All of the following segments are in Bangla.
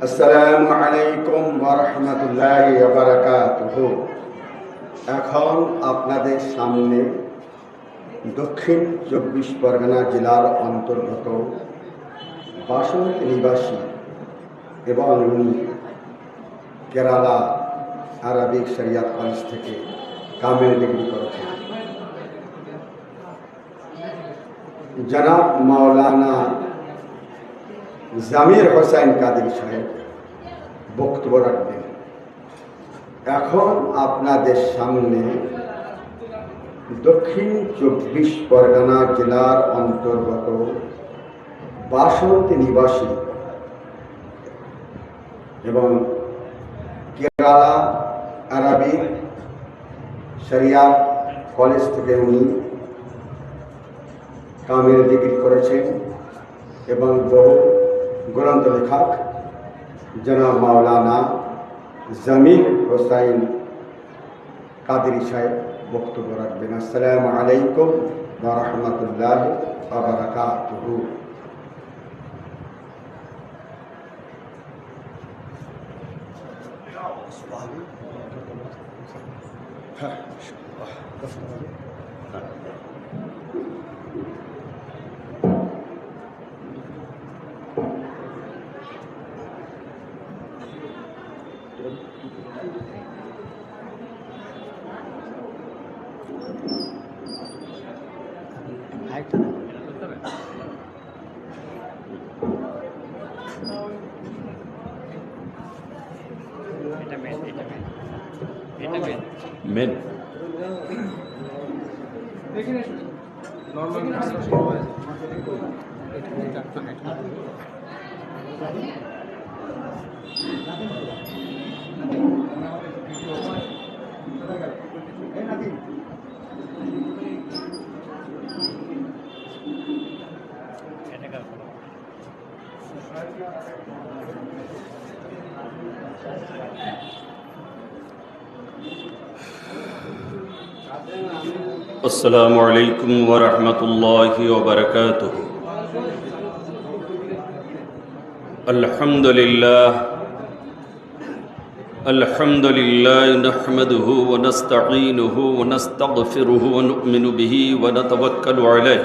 আসসালামু আলাইকুম ওয়া রাহমাতুল্লাহি ওয়া বারাকাতুহু। এখন আপনাদের সামনে দক্ষিণ 24 পরগনা জেলার অন্তর্গত বাসন্তী নিবাসী এবং কেরালা আরবিক শরিয়াত কলেজ থেকে কামিল ডিগ্রি করেছেন জনাব মাওলানা জামির হোসেন কাদেরী সাহেব বক্তব্য রাখবেন। এখন আপনাদের সামনে দক্ষিণ 24 পরগনা জেলার অন্তর্গত বাসন্তী নিবাসী এবং কেরালা আরবিক শরিয়াত কলেজ থেকে উনি কামিল ডিগ্রি করেছেন এবং বহু গ্রন্থ লেখক জনাব মাওলানা জামির হোসেন কাদেরী সাহেব বক্তব্য রাখবেন। আসসালামু আলাইকুম ওয়া রাহমাতুল্লাহি ওয়া বারাকাতুহু। মেন السلام عليكم ورحمة الله وبركاته. الحمد لله نحمده ونستعينه ونستغفره ونؤمن به ونتوكل عليه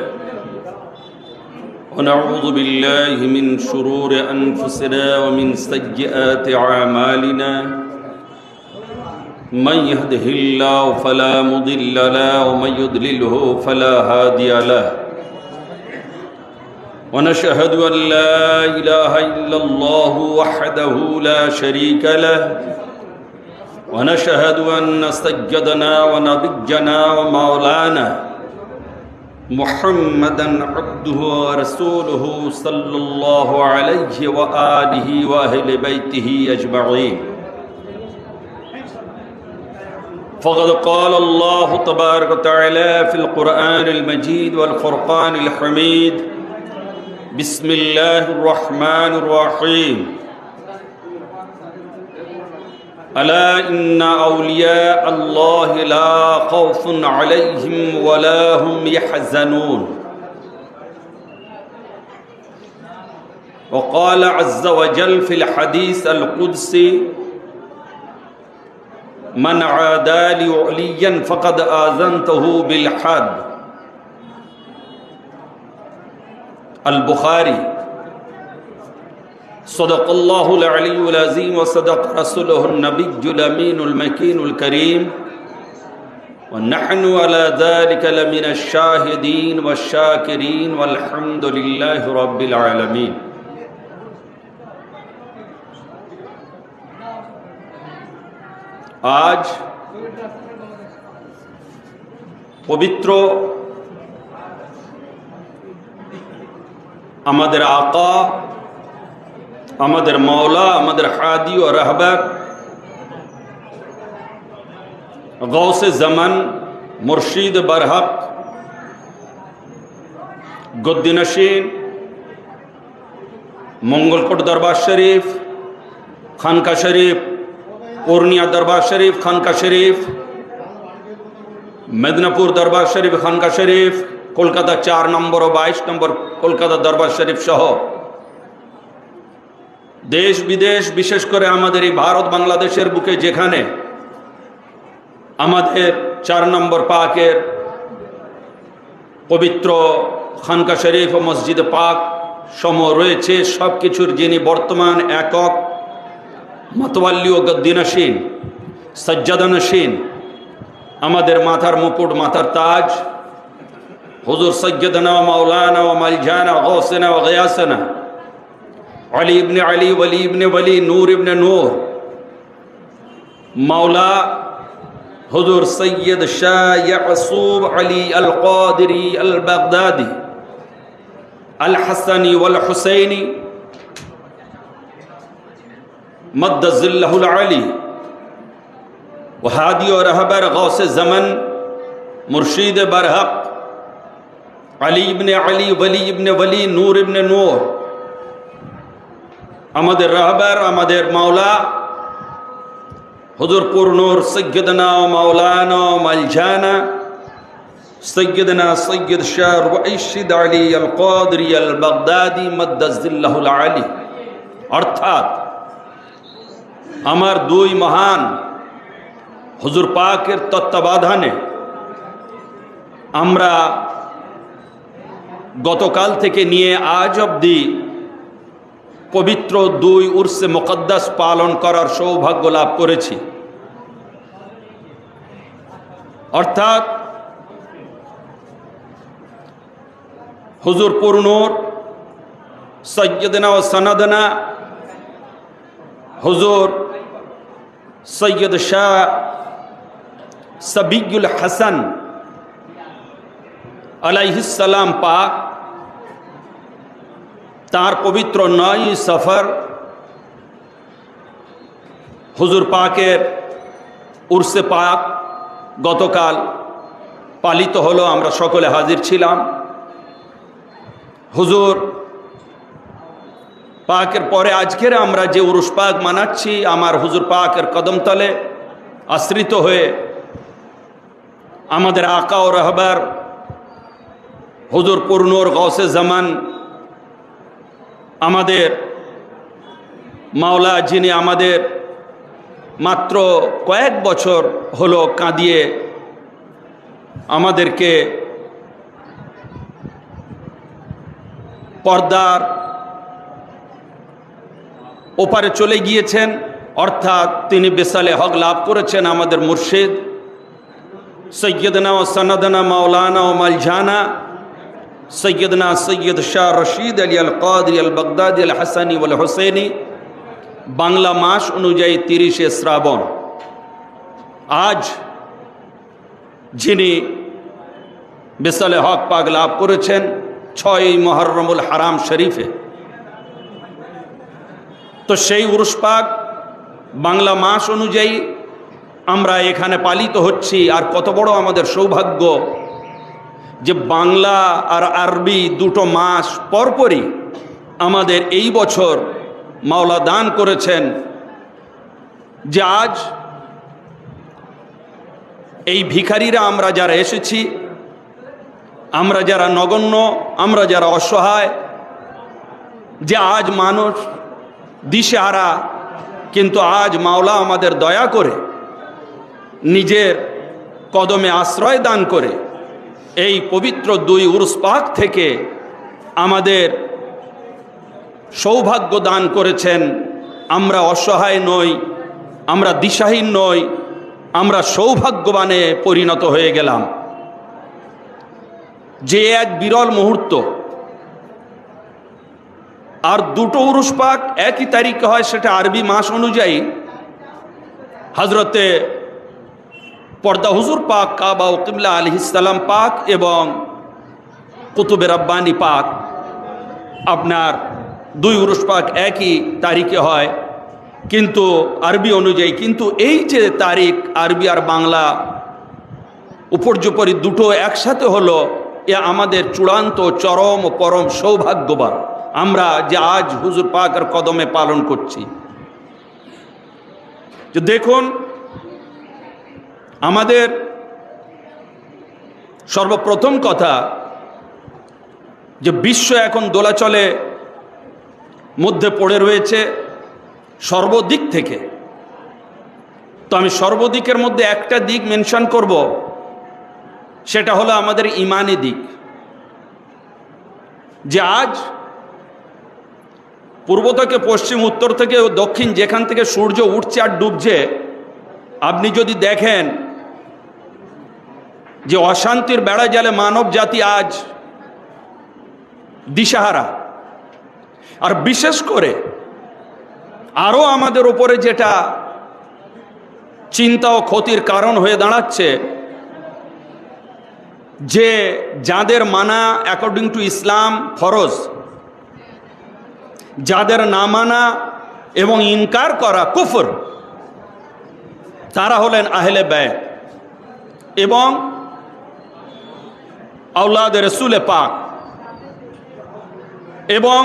ونعوذ بالله من شرور أنفسنا ومن سيئات أعمالنا. من يهده الله فلا مضل له ومن يضلله فلا هادي له. ونشهد أن لا إله إلا الله وحده لا شريك له. ونشهد أن سيدنا ونبينا ومولانا محمدا عبده ورسوله صلى الله عليه وآله وأهل بيته أجمعين. فقد قال الله تبارك وتعالى في القرآن المجيد والفرقان الحميد: بسم الله الرحمن الرحيم. ألا إن أولياء الله لا خوف عليهم ولا هم يحزنون. وقال عز وجل في الحديث القدسي: من عادى لي وليا فقد آذنته بالحرب. البخاري. صدق الله العلي العظيم وصدق رسوله النبي الأمين المكين الكريم ونحن على ذلك لمن الشاهدين والشاكرين والحمد لله رب العالمين. আজ পবিত্র আমাদের আকা, আমাদের মাওলা, আমাদের হাদি ও রাহবার গৌসে জামান মুর্শিদ বরহক গদ্দিনশীন মঙ্গলকোট দরবার শরীফ, খানকা শরীফ, पूर्णिया दरबार शरीफ खानका शरीफ, मेदिनीपुर दरबार शरीफ खानका शरीफ, कोलकाता 4 नम्बर और 22 नम्बर कोलकाता दरबार शरीफ सह দেশ বিদেশ, বিশেষ করে আমাদের এই ভারত বাংলাদেশের বুকে যেখানে আমাদের 4 নম্বর পাকের পবিত্র খানকা শরীফ ও মসজিদ পাক সম রয়েছে, সব কিছুর যিনি বর্তমান একক মতওয়াল্লি ও গদ্দিনশীন সজ্জাদানশীন, আমাদের মাথার মুকুট, মাথার তাজ হুজুর সৈয়দনা মাওলানা ও মালজানা গৌসনা ও গিয়াসনা আলী ইবনে আলী, ওলি ইবনে ওলি, নূর ইবনে নূর, মাওলা হুজুর সৈয়দ শাহ ইয়াকুব আলী আল কাদরি আল বাগদাদি আল হাসানি ওয়াল হুসাইনি মদ্দাজিল্লাহুল আলী ও হাদি ও রাহবার গৌসে জামান মুর্শিদ বরহক আলী ইবনে আলী, ওলি ইবনে ওলি, নূর ইবনে নূর, আমাদের রাহবার, আমাদের মাওলা হুজুর পুরনুর সৈয়দনা মাওলানা মালজানা সৈয়দনা সৈয়দ শাহ রশিদ আলী আল কাদরি আল বাগদাদি মদ্দাজিল্লাহুল আলী। অর্থাৎ আমার দুই মহান হুজুর পাকের তত্ত্বাবধানে আমরা গতকাল থেকে নিয়ে আজ অবধি পবিত্র 2 উরসে মুকদ্দাস পালন করার সৌভাগ্য লাভ করেছি। অর্থাৎ হুজুর পুরনুর সৈয়দনা ও সনদনা হুজুর সৈয়দ শাহ সাবিউল হাসান আলাইহিস সালাম পাক তার পবিত্র 9 সফর হুজুর পাকের উরসে পাক গতকাল পালিত হলো, আমরা সকলে হাজির ছিলাম। হুজুর পাকের পরে আজকের আমরা যে উরুস পাক মানাচ্ছি, আমার হুজুর পাকের কদমতলে আশ্রিত হয়ে আমাদের আকা ও রাহবার হুজুর পুরনুর গৌসে জামান, আমাদের মাওলা যিনি আমাদের মাত্র কয়েক বছর হলো কাঁদিয়ে আমাদেরকে পর্দার ওপারে চলে গিয়েছেন, অর্থাৎ তিনি বেসালে হক লাভ করেছেন, আমাদের মুর্শিদ সৈয়দনা ও সনদনা মাওলানা ও মালজানা সৈয়দনা সৈয়দ শাহ রশিদ আলী আল কাদরি আল বাগদাদি আল হাসানি ওয়াল হুসাইনি, বাংলা মাস অনুযায়ী 30শে শ্রাবণ। আজ যিনি বেসালে হক পাক লাভ করেছেন 6ই মুহররমুল হারাম শরীফে, তো সেই উরুস পাক বাংলা মাস অনুযায়ী আমরা এখানে পালিত হচ্ছি। আর কত বড় আমাদের সৌভাগ্য যে বাংলা আর আরবি দুটো মাস পরপরই আমাদের এই বছর মাওলা দান করেছেন, যে আজ এই ভিখারিরা আমরা যারা এসেছি, আমরা যারা নগণ্য, আমরা যারা অসহায়, যে আজ মানুষ দিশেহারা, কিন্তু আজ মাওলা আমাদের দয়া করে নিজের কদমে আশ্রয় দান করে এই পবিত্র 2 উরুস পাক থেকে আমাদের সৌভাগ্য দান করেছেন। আমরা অসহায় নই, আমরা দিশাহীন নই, আমরা সৌভাগ্যবানে পরিণত হয়ে গেলাম। যে এক বিরল মুহূর্ত। আর দুটো উরুস পাক একই তারিখে হয়, সেটা আরবি মাস অনুযায়ী হজরতে পর্দা হুজুর পাক কাবা ও কিবলা আলাইহিস সালাম পাক এবং কুতুবে রব্বানি পাক, আপনার 2 উরুস পাক একই তারিখে হয়, কিন্তু আরবি অনুযায়ী। কিন্তু এই যে তারিখ আরবি আর বাংলা উপর্যুপরি দুটো একসাথে হলো, এ আমাদের চূড়ান্ত চরম ও পরম সৌভাগ্যবান আমরা, যে আজ হুজুর পাকের কদমে পালন করছি। যে দেখুন, আমাদের সর্বপ্রথম কথা যে বিশ্ব এখন দোলাচলে মধ্যে পড়ে রয়েছে। সর্বদিক থেকে। তো আমি সর্বদিকের মধ্যে একটা দিক মেনশন করব, সেটা হলো আমাদের ইমানি দিক। যে আজ পূর্ব থেকে পশ্চিম, উত্তর থেকে দক্ষিণ, যেখান থেকে সূর্য উঠছে আর ডুবছে, আপনি যদি দেখেন যে অশান্তির বেড়া জালে মানব জাতি আজ দিশাহারা। আর বিশেষ করে আরও আমাদের উপরে যেটা চিন্তা ও ক্ষতির কারণ হয়ে দাঁড়াচ্ছে, যে যাদের মানা অ্যাকর্ডিং টু ইসলাম ফরজ, যাদের না মানা এবং ইনকার করা কুফর, তারা হলেন আহলে বাইত এবং আওলাদ রসুল পাক এবং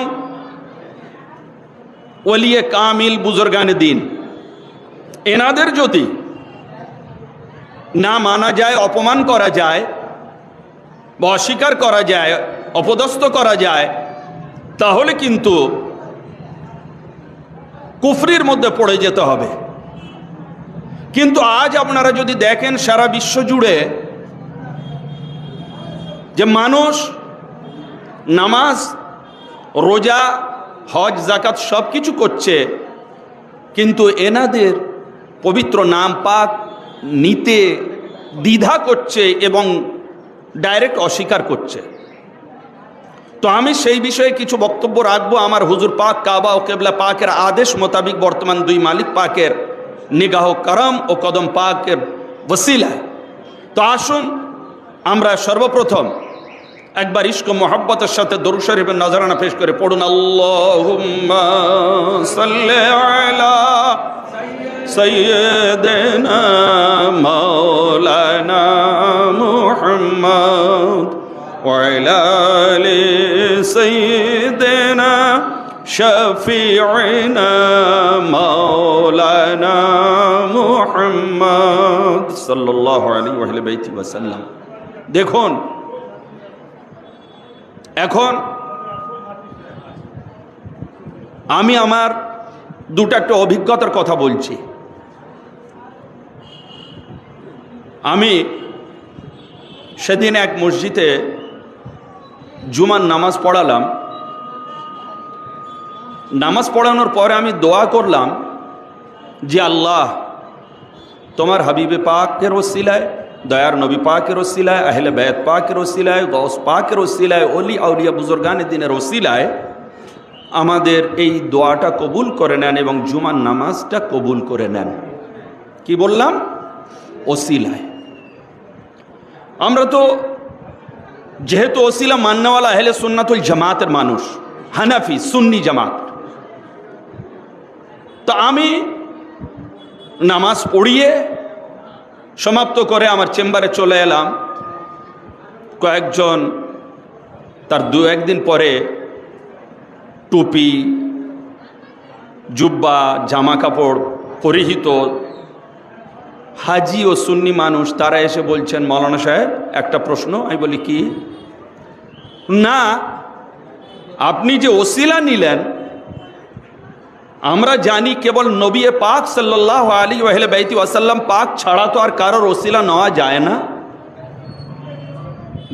ওলিয়ে কামিল বুজুর্গানে দিন। এনাদের যদি না মানা যায়, অপমান করা যায় বা অস্বীকার করা যায়, অপদস্থ করা যায়, তাহলে কিন্তু কুফরির মধ্যে পড়ে যেতে হবে। কিন্তু আজ আপনারা যদি দেখেন সারা বিশ্ব জুড়ে যে মানুষ নামাজ, রোজা, হজ, জাকাত সব কিছু করছে, কিন্তু এনাদের পবিত্র নাম পাক নিতে দ্বিধা করছে এবং ডাইরেক্ট অস্বীকার করছে। তো আমি সেই বিষয়ে কিছু বক্তব্য রাখবো আমার হুজুর পাক কাবা ও কেবলা পাকের আদেশ মোতাবিক, বর্তমান দুই মালিক পাকের নিগাহ করম ও কদম পাকের ওসিলায়। তো আসুন আমরা সর্বপ্রথম একবার ইশক মোহাব্বতের সাথে দরুদ শরীফের নজরানা পেশ করে পড়ুন, আল্লাহুম্মা সাল্লি আলা সাইয়্যিদিনা মাওলানা মুহাম্মদ ওয়া আলা আলি সাইয়্যিদিনা শাফিঈনা মাওলানা মুহাম্মদ সাল্লাল্লাহু আলাইহি ওয়া আলিহি ওয়াসাল্লাম। দেখুন, এখন আমি আমার একটা অভিজ্ঞতার কথা বলছি। আমি সেদিন এক মসজিদে জুমার নামাজ পড়ালাম। নামাজ পড়ানোর পরে আমি দোয়া করলাম যে আল্লাহ, তোমার হাবিবে পাকের ওসিলায়, দয়ার নবী পাকের ওসিলায়, আহলে বাইত পাকের ওসিলায়, গৌস পাকের ওসিলায়, ওলি আউলিয়া বুজুর্গানে দিনের ওসিলায় আমাদের এই দোয়াটা কবুল করে নেন এবং জুমার নামাজটা কবুল করে নেন। কি বললাম? ওসিলায়। আমরা তো যেহেতু ওসিলা মান্নাওয়ালা আহলে সুন্নাতুল জামাতের মানুষ, হানাফি সুন্নি জামাত, তো আমি নামাজ পড়িয়ে সমাপ্ত করে আমার চেম্বারে চলে এলাম। কয়েকজন তার দু একদিন পরে টুপি, জুব্বা, জামা কাপড় পরিহিত হাজি ও সুন্নি মানুষ, তারা এসে বলছেন, মৌলানা সাহেব একটা প্রশ্ন। আমি বলি কি? না, আপনি যে ওসিলা নিলেন, আমরা জানি কেবল নবী পাক সাল্লাল্লাহু আলাইহি ওয়াসাল্লাম পাক ছাড়া তো আর কারোর ওসিলা নেওয়া যায় না।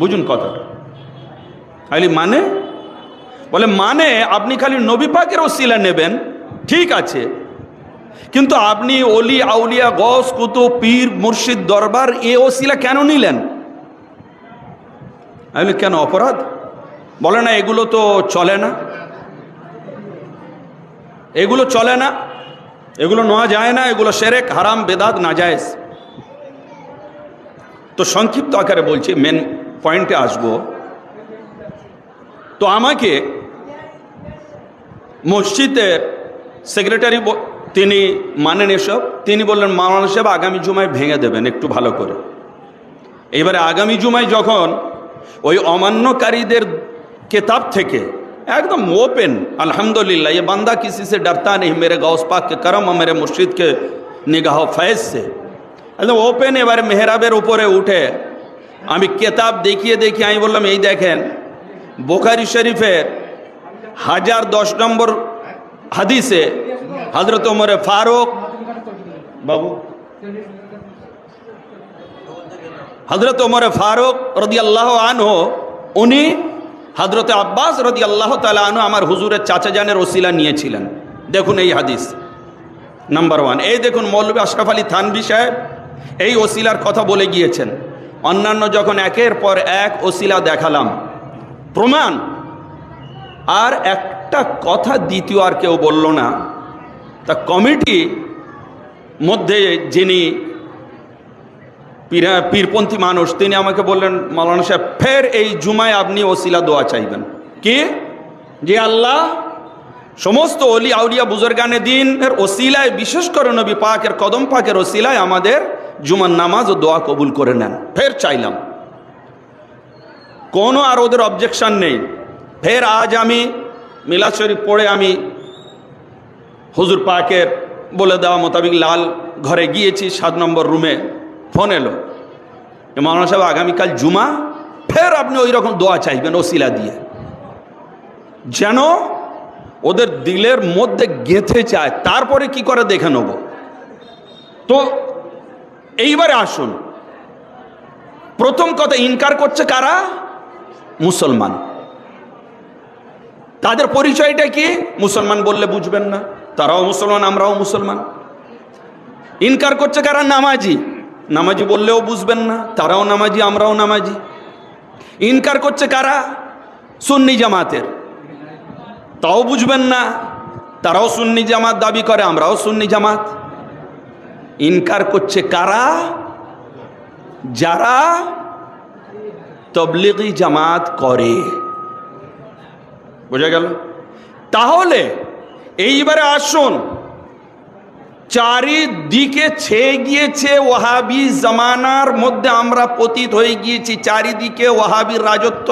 বুঝুন কথাটা। মানে বলে, মানে আপনি খালি নবী পাকের ওসিলা নেবেন, ঠিক আছে, কিন্তু আপনি ওলি আউলিয়া, গৌস, কুতুব, পীর, মুর্শিদ, দরবার এ ওসিলা কেন নিলেন? আমি কেন, অপরাধ? বলে না, এগুলো তো চলে না, এগুলো চলে না, এগুলো নেওয়া যায় না, এগুলো শিরক, হারাম, বেদাত, নাজায়েজ। তো সংক্ষিপ্ত আকারে বলছি, মেন পয়েন্টে আসবো। তো আমাকে মসজিদের সেক্রেটারি, তিনি মানেন এসব, তিনি বললেন, মাওলানা সাহেব আগামী জুমায় ভেঙে দেবেন একটু ভালো করে। এবারে আগামী জুমায় যখন ওই অমান্যকারীদের কিতাব থেকে एकदम ओपन, अल्हम्दुलिल्लाह ये बंदा किसी से डरता नहीं, मेरे गौस पाक के करम और मेरे मुर्शिद के निगाह फैज से एकदम ओपन। এবারে মেহরাবের উপরে উঠে আমি কিতাব দেখিয়ে আমি বললাম, এই দেখেন বুখারী শরীফের 1010 নম্বর হাদিসে হযরত ওমর ফারুক বাবু হযরত ওমর ফারুক রাদিয়াল্লাহু আনহু উনি হযরত আব্বাস রাদিয়াল্লাহু তাআলা আনহু আমার হুজুরের চাচা জানের ওসিলা নিয়েছিলেন। দেখুন এই হাদিস নাম্বার 1। এই দেখুন মৌলভী আশরাফ আলী থানভী সাহেব এই ওসিলার কথা বলে গিয়েছেন। অন্যান্য যখন একের পর এক ওসিলা দেখালাম প্রমাণ, আর একটা কথা দ্বিতীয় আর কেউ বলল না। তা কমিটি মধ্যে যিনি পীরপন্থী মানুষ তিনি আমাকে বললেন, মাওলানা সাহেব ফের এই জুমায় আপনি ওসিলা দোয়া চাইবেন কি? যে আল্লাহ সমস্ত অলি আউলিয়া বুজুর্গানে দিন এর ওসিলায়, বিশেষ করে নবী পাকের কদম পাকের ওসিলায় আমাদের জুমার নামাজ ও দোয়া কবুল করে নেন। ফের চাইলাম, কোনো আর ওদের অবজেকশন নেই। ফের আজ আমি মিলাদ শরীফ পড়ে আমি হুজুর পাকের বলে দেওয়া মোতাবিক লাল ঘরে গিয়েছি, 7 নম্বর রুমে ফোন এলো, মাওলানা সাহেব আগামীকাল জুমা, ফের আপনি ওই রকম দোয়া চাইবেন ওসিলা দিয়ে, যেন ওদের দিলের মধ্যে গেঁথে যায়, তারপরে কি করে দেখে নেব। তো এইবারে আসুন, প্রথম কথা ইনকার করছে কারা? মুসলমান। তাদের পরিচয়টা কি? মুসলমান বললে বুঝবেন না, তারাও মুসলমান আমরাও মুসলমান। ইনকার করছে কারা? নামাজি। নামাজি বললেও বুঝবেন না, তারাও নামাজি আমরাও নামাজি। ইনকার করছে কারা? সুন্নি জামাতের, তাও বুঝবেন না, তারাও সুন্নি জামাত দাবি করে, আমরাও সুন্নি জামাত। ইনকার করছে কারা? যারা তবলিগি জামাত করে। বোঝা গেল? তাহলে এইবারে আসুন, চারিদিকে ছেয়ে গিয়েছে ওয়াহাবি জামানার মধ্যে আমরা পতিত হয়ে গিয়েছি, চারিদিকে ওয়াহাবির রাজত্ব।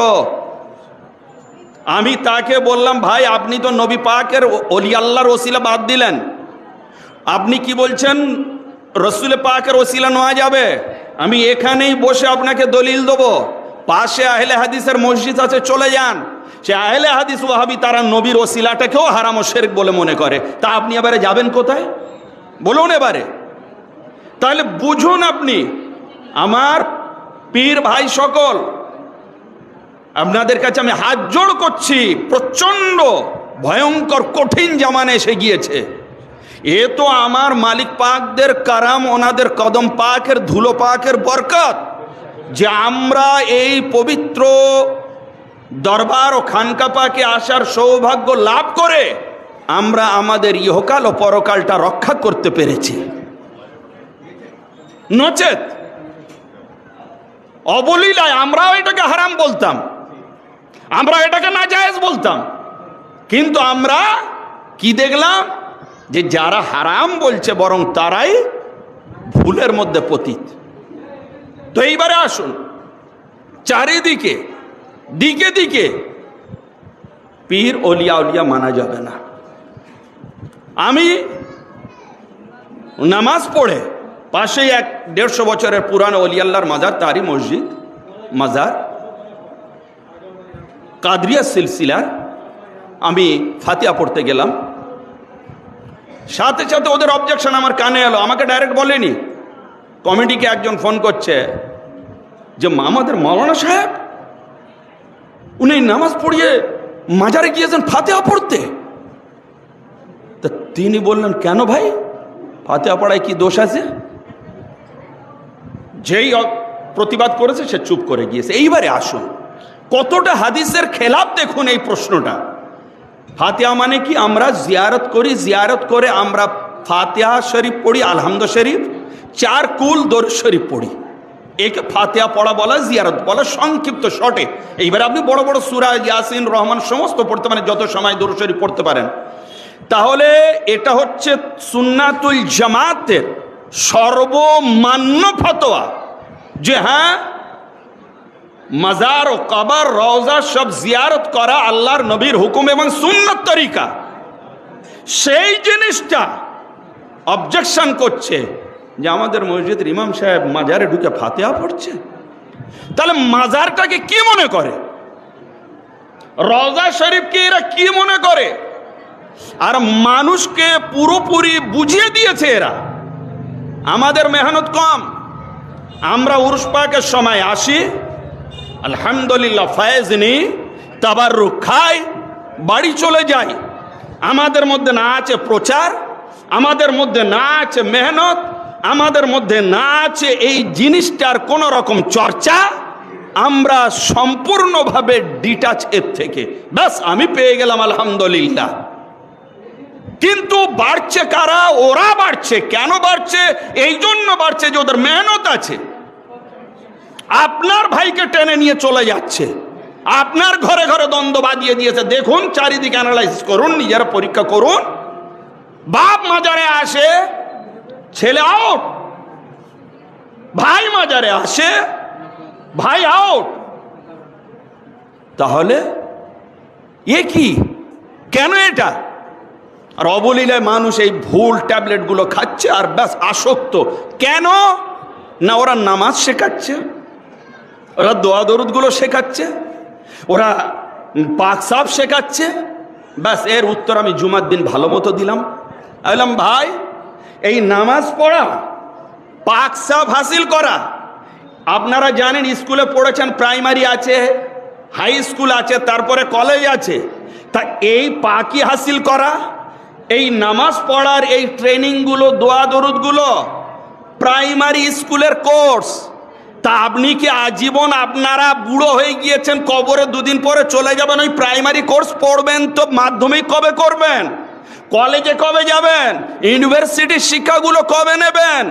আমি তাকে বললাম, ভাই আপনি তো নবী পাকের ওলি আল্লাহর ওসিলা বাদ দিলেন, আপনি কি বলছেন রসুল পাকের ওসিলা নেওয়া যাবে? আমি এখানেই বসে আপনাকে দলিল দেবো, পাশে আহলে হাদিসের মসজিদ আছে, চলে যান। সে আহলে হাদিস ওয়াহাবি তারা নবীর ওসিলাটাকেও হারাম ও শিরক বলে মনে করে, তা আপনি এবারে যাবেন কোথায় বলুন এবারে? তাহলে বুঝুন আপনি, আমার পীর ভাই সকল, আপনাদের কাছে আমি হাত জোড় করছি, প্রচন্ড ভয়ঙ্কর কঠিন জামানা এসে গিয়েছে। এ তো আমার মালিক পাকদের কারাম, ওনাদের কদম পাকের ধুলো পাকের বরকত, যে আমরা এই পবিত্র দরবার ও খানকা পাকে আসার সৌভাগ্য লাভ করে আমরা আমাদের ইহকাল ও পরকালটা রক্ষা করতে পেরেছি। নচেত অবলীলায় আমরাও এটাকে হারাম বলতাম, আমরা এটাকে নাজায়েজ বলতাম, কিন্তু আমরা কি দেখলাম যে যারা হারাম বলছে বরং তারাই ভুলের মধ্যে পতিত। তো এইবারে আসুন, চারিদিকে দিকে দিকে পীর ওলিয়া উলিয়া মানা যাবে না। আমি নামাজ পড়ে পাশেই এক 150 বছরের পুরানো ওলি আল্লাহর মাজার, তারই মসজিদ মাজার কাদরিয়া সিলসিলার, আমি ফাতিহা পড়তে গেলাম, সাথে সাথে ওদের অবজেকশন আমার কানে এলো। আমাকে ডাইরেক্ট বলেনি, কমিটিকে একজন ফোন করছে যে আমাদের মাওলানা সাহেব উনি নামাজ পড়িয়ে মাজারে গিয়েছেন ফাতিহা পড়তে। তা তিনি বললেন, কেন ভাই, ফাতিহা পড়ায় কি দোষ আছে? যেই প্রতিবাদ করেছে সে চুপ করে গিয়েছে। এইবারে আসুন, কতটা হাদিসের খেলাফ দেখুন এই প্রশ্নটা। ফাতিহা মানে কি? আমরা জিয়ারত করি, জিয়ারত করে আমরা ফাতিহা শরীফ পড়ি, আলহামদু শরীফ, 4 কুল দরুদ শরীফ পড়ি। একে ফাতিহা পড়া বলা, জিয়ারত বলা, সংক্ষিপ্ত শর্টে। এইবারে আপনি বড় বড় সূরা ইয়াসিন, রহমান সমস্ত পড়তে পারেন, যত সময় দরুদ শরীফ পড়তে পারেন। তাহলে এটা হচ্ছে সুন্নাতুল জামাতের সর্বমান্য ফতোয়া যে হ্যাঁ, মাজার ও কবর রওজা সব জিয়ারত করা আল্লাহর নবীর হুকুম এবং সুন্নত তরিকা। সেই জিনিসটা অবজেকশন করছে যে আমাদের মসজিদের ইমাম সাহেব মাজারে ঢুকে ফাতিহা পড়ছে। তাহলে মাজারটাকে কি মনে করে? রওজা শরীফকে এরা কি মনে করে? আর মানুষকে পুরোপুরি বুঝিয়ে দিয়েছে এরা। আমাদের মেহনত কম। আমরা উরুস পাকের সময় আসি, আলহামদুলিল্লাহ ফায়েজ নিই, তাবাররুক খাই, বাড়ি চলে যাই। আমাদের মধ্যে না আছে প্রচার, আমাদের মধ্যে না আছে মেহনত, আমাদের মধ্যে না আছে এই জিনিসটার কোন রকম চর্চা। আমরা সম্পূর্ণভাবে ডিটাচ এর থেকে। ব্যাস আমি পেয়ে গেলাম আলহামদুলিল্লাহ। কিন্তু বাড়ছে কারা? ওরা বাড়ছে। কেন বাড়ছে? এই জন্য বাড়ছে যে ওদের মেহনত আছে। আপনার ভাইকে টেনে নিয়ে চলে যাচ্ছে, আপনার ঘরে ঘরে দ্বন্দ্ব বাঁধিয়ে দিয়েছে। দেখুন, চারিদিকে অ্যানালাইসিস করুন, নিজেরা পরীক্ষা করুন। বাপ মাজারে আসে, ছেলে আউট। ভাই মাজারে আসে, ভাই আউট। তাহলে এ কি? কেন এটা? আর অবলীলায় মানুষ এই ভুল ট্যাবলেটগুলো খাচ্ছে আর ব্যাস আসক্ত। কেন না? ওরা নামাজ শেখাচ্ছে, ওরা দোয়া দরুদগুলো শেখাচ্ছে, ওরা পাক সাফ শেখাচ্ছে। ব্যাস এর উত্তর আমি জুমার দিন ভালো মতো দিলাম। বললাম, ভাই এই নামাজ পড়া, পাক সাফ হাসিল করা, আপনারা জানেন স্কুলে পড়েছেন, প্রাইমারি আছে, হাই স্কুল আছে, তারপরে কলেজ আছে। তা এই পাকি হাসিল করা, এই নামাজ পড়ার এই ট্রেনিংগুলো, দোয়া দরুদগুলো প্রাইমারি স্কুলের কোর্স। তা আপনি কি আজীবন, আপনারা বুড়ো হয়ে গিয়েছেন, কবরে দুদিন পরে চলে যাবেন, ওই প্রাইমারি কোর্স পড়বেন? তো মাধ্যমিক কবে করবেন? কলেজে কবে যাবেন? ইউনিভার্সিটির শিক্ষাগুলো কবে নেবেন?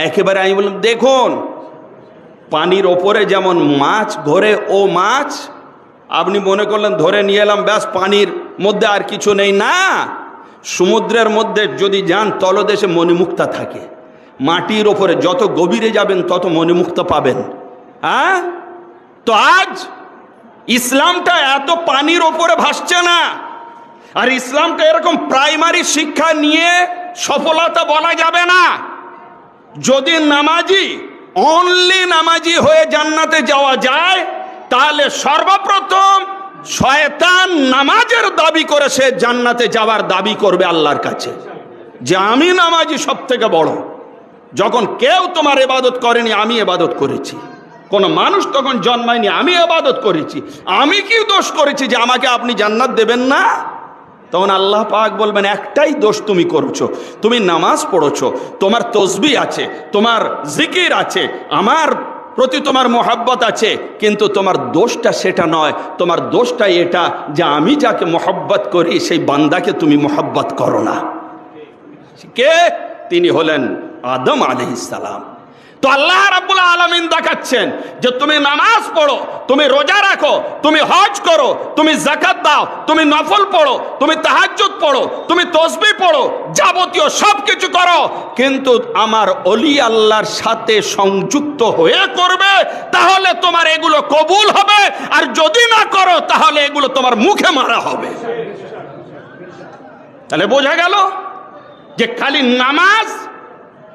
একেবারে আমি বললাম, দেখুন, পানির ওপরে যেমন মাছ ঘোরে, ও মাছ আপনি মনে করলেন ধরে নিয়ে এলাম, ব্যাস পানির মধ্যে আর কিছু নেই। না, সমুদ্রের মধ্যে যদি যান, তলদেশে মণিমুক্তা থাকে। মাটির ওপরে যত গভীরে যাবেন তত মণিমুক্তা পাবেন। হ্যাঁ, তো আজ ইসলামটা এত পানির ওপরে ভাসছে না। আর ইসলামটা এরকম প্রাইমারি শিক্ষা নিয়ে সফলতা বলা যাবে না। যদি নামাজি, অনলি নামাজি হয়ে জান্নাতে যাওয়া যায়, তাহলে সর্বপ্রথম শয়তান নামাজের দাবি করে সে জান্নাতে যাওয়ার দাবি করবে আল্লাহর কাছে, যে আমি নামাজি সব থেকে বড়। যখন কেউ তোমার ইবাদত করেনি, আমি ইবাদত করেছি। কোন মানুষ তখন জন্মায়নি, আমি ইবাদত করেছি। আমি কি দোষ করেছি যে আমাকে আপনি জান্নাত দেবেন না? তখন আল্লাহ পাক বলবেন, একটাই দোষ তুমি করেছো, তুমি নামাজ পড়েছো, তোমার তসবিহ আছে, তোমার জিকির আছে, আমার প্রতি তোমার মোহাব্বত আছে, কিন্তু তোমার দোষটা সেটা নয়। তোমার দোষটা এটা যে আমি যাকে মোহাব্বত করি সেই বান্দাকে তুমি মোহাব্বত করো না। কে? তিনি হলেন আদম আলাইহিস সালাম। তো আল্লাহ রাব্বুল আলামিন দেখাচ্ছেন যে তুমি নামাজ পড়ো, তুমি রোজা রাখো, তুমি হজ করো, তুমি যাকাত দাও, তুমি নফল পড়ো, তুমি তাহাজ্জুদ পড়ো, তুমি তাসবিহ পড়ো, যাবতীয় সবকিছু করো, কিন্তু আমার ওলি আল্লাহর সাথে সংযুক্ত হয়ে করবে, তাহলে তোমার এগুলো কবুল হবে। আর যদি না করো, তাহলে এগুলো তোমার মুখে মারা হবে। তাহলে বোঝা গেল যে খালি নামাজ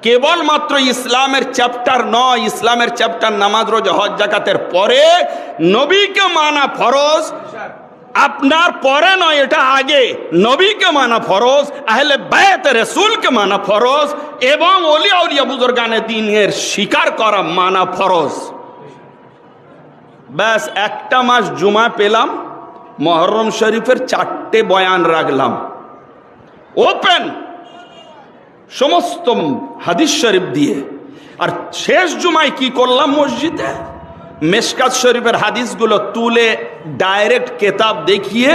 কেবলমাত্র ইসলামের চ্যাপ্টার নয়। ইসলামের চ্যাপ্টার নামাজ, রোজা, হজ, যাকাতের পরে। নবীকে মানা ফরজ, আপনার পরে নয়, এটা আগে। নবীকে মানা ফরজ, আহলে বায়ত রাসূলকে মানা ফরজ, এবং ওলিয়া উলিয়া বুজুর্গানে দ্বীনের স্বীকার করা মানা ফরজ। ব্যাস একটা মাস জুমা পেলাম, মুহররম শরীফের 4টে বয়ান রাখলাম, ওপেন সমস্ত হাদিস শরীফ দিয়ে। আর শেষ জুমায় কি করলাম? মসজিদে মেশকাত শরীফের হাদিসগুলো তুলে ডাইরেক্ট কেতাব দেখিয়ে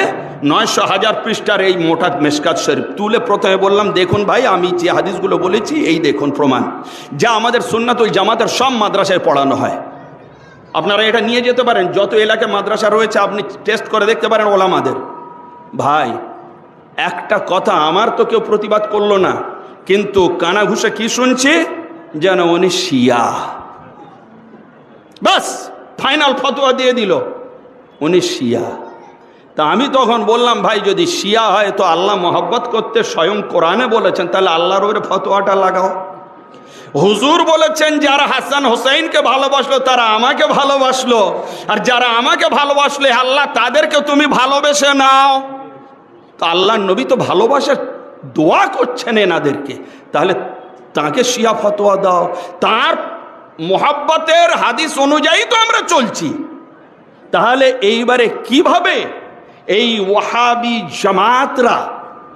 900,000 পৃষ্ঠার এই মোটা মেশকাত শরীফ তুলে প্রথমে বললাম, দেখুন ভাই, আমি যে হাদিসগুলো বলেছি এই দেখুন প্রমাণ, যা আমাদের সুন্নাতুল জামাতের সব মাদ্রাসায় পড়ানো হয়। আপনারা এটা নিয়ে যেতে পারেন, যত এলাকায় মাদ্রাসা রয়েছে আপনি টেস্ট করে দেখতে পারেন ওলামাদের। ভাই, একটা কথা আমার তো কেউ প্রতিবাদ করলো না, কিন্তু কানা ঘুষে কি শুনছি? যেন উনি শিয়া। বাস ফাইনাল ফতোয়া দিয়ে দিল, উনি শিয়া। তা আমি তখন বললাম, ভাই যদি শিয়া হয় তো আল্লাহ মহব্বত করতে স্বয়ং কোরআনে বলেছেন, তাহলে আল্লাহর ওপরে ফতোয়াটা লাগাও। হুজুর বলেছেন যারা হাসান হোসেনকে ভালোবাসলো তারা আমাকে ভালোবাসলো, আর যারা আমাকে ভালোবাসলে আল্লাহ তাদেরকে তুমি ভালোবেসে নাও। তো আল্লাহর নবী তো ভালোবাসার দোয়া করছেন এনাদেরকে, তাহলে তাকে শিয়া ফতোয়া দাও। তার মোহাব্বতের হাদিস অনুযায়ী তো আমরা চলছি। তাহলে এইবারে কিভাবে এই ওয়াহাবি জামাতরা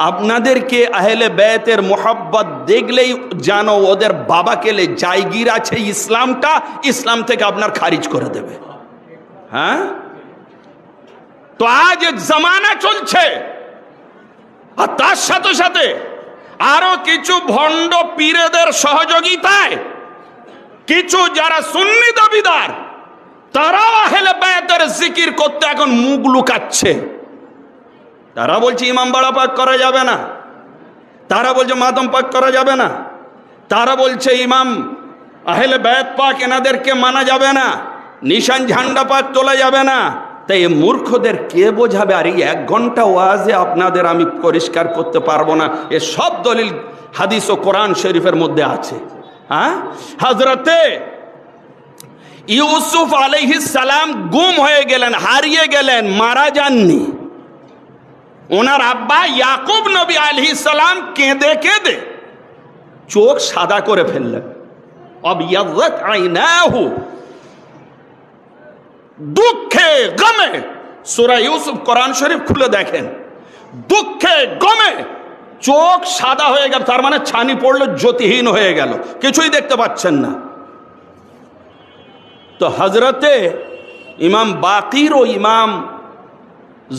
আপনাদেরকে আহলে বেতের মোহাব্বত দেখলেই জানো ওদের বাবাকেলে জায়গির আছে ইসলাম থেকে আপনার খারিজ করে দেবে। হ্যাঁ, তো আজ জামানা চলছে, আর তার সাথে সাথে আরো কিছু ভণ্ড পীরেদের সহযোগিতায় কিছু যারা সুন্নি দাবিদার তারাও আহলে বেতের জিকির করতে এখন মুখ লুকাচ্ছে। তারা বলছে ইমাম বাড়া পাক করা যাবে না, তারা বলছে মাতম পাক করা যাবে না, তারা বলছে ইমাম আহলে বেত পাক এনাদেরকে মানা যাবে না, নিশান ঝান্ডা পাক তোলা যাবে না। তাই এই মূর্খদের কে বোঝাবে? আর এই 1 ঘন্টা ওয়াজে আপনাদের আমি পরিষ্কার করতে পারবো না। এ সব দলিল হাদিস ও কোরআন শরীফের মধ্যে আছে। হ্যাঁ, হযরতে ইউসুফ আলাইহিস সালাম গুম হয়ে গেলেন, হারিয়ে গেলেন, মারা যাননি। ওনার আব্বা ইয়াকুব নবী আলাইহিস সালাম কেঁদে কেঁদে চোখ সাদা করে ফেললেন। আবিয়াযাত আইনাহু, দুঃখে গমে, সূরা ইউসুফ কোরআন শরীফ খুলে দেখেন, দুঃখে গমে চোখ সাদা হয়ে গেল, তার মানে ছানি পড়লো, জ্যোতিহীন হয়ে গেল, কিছুই দেখতে পাচ্ছেন না। তো হজরতে ইমাম বাকির ও ইমাম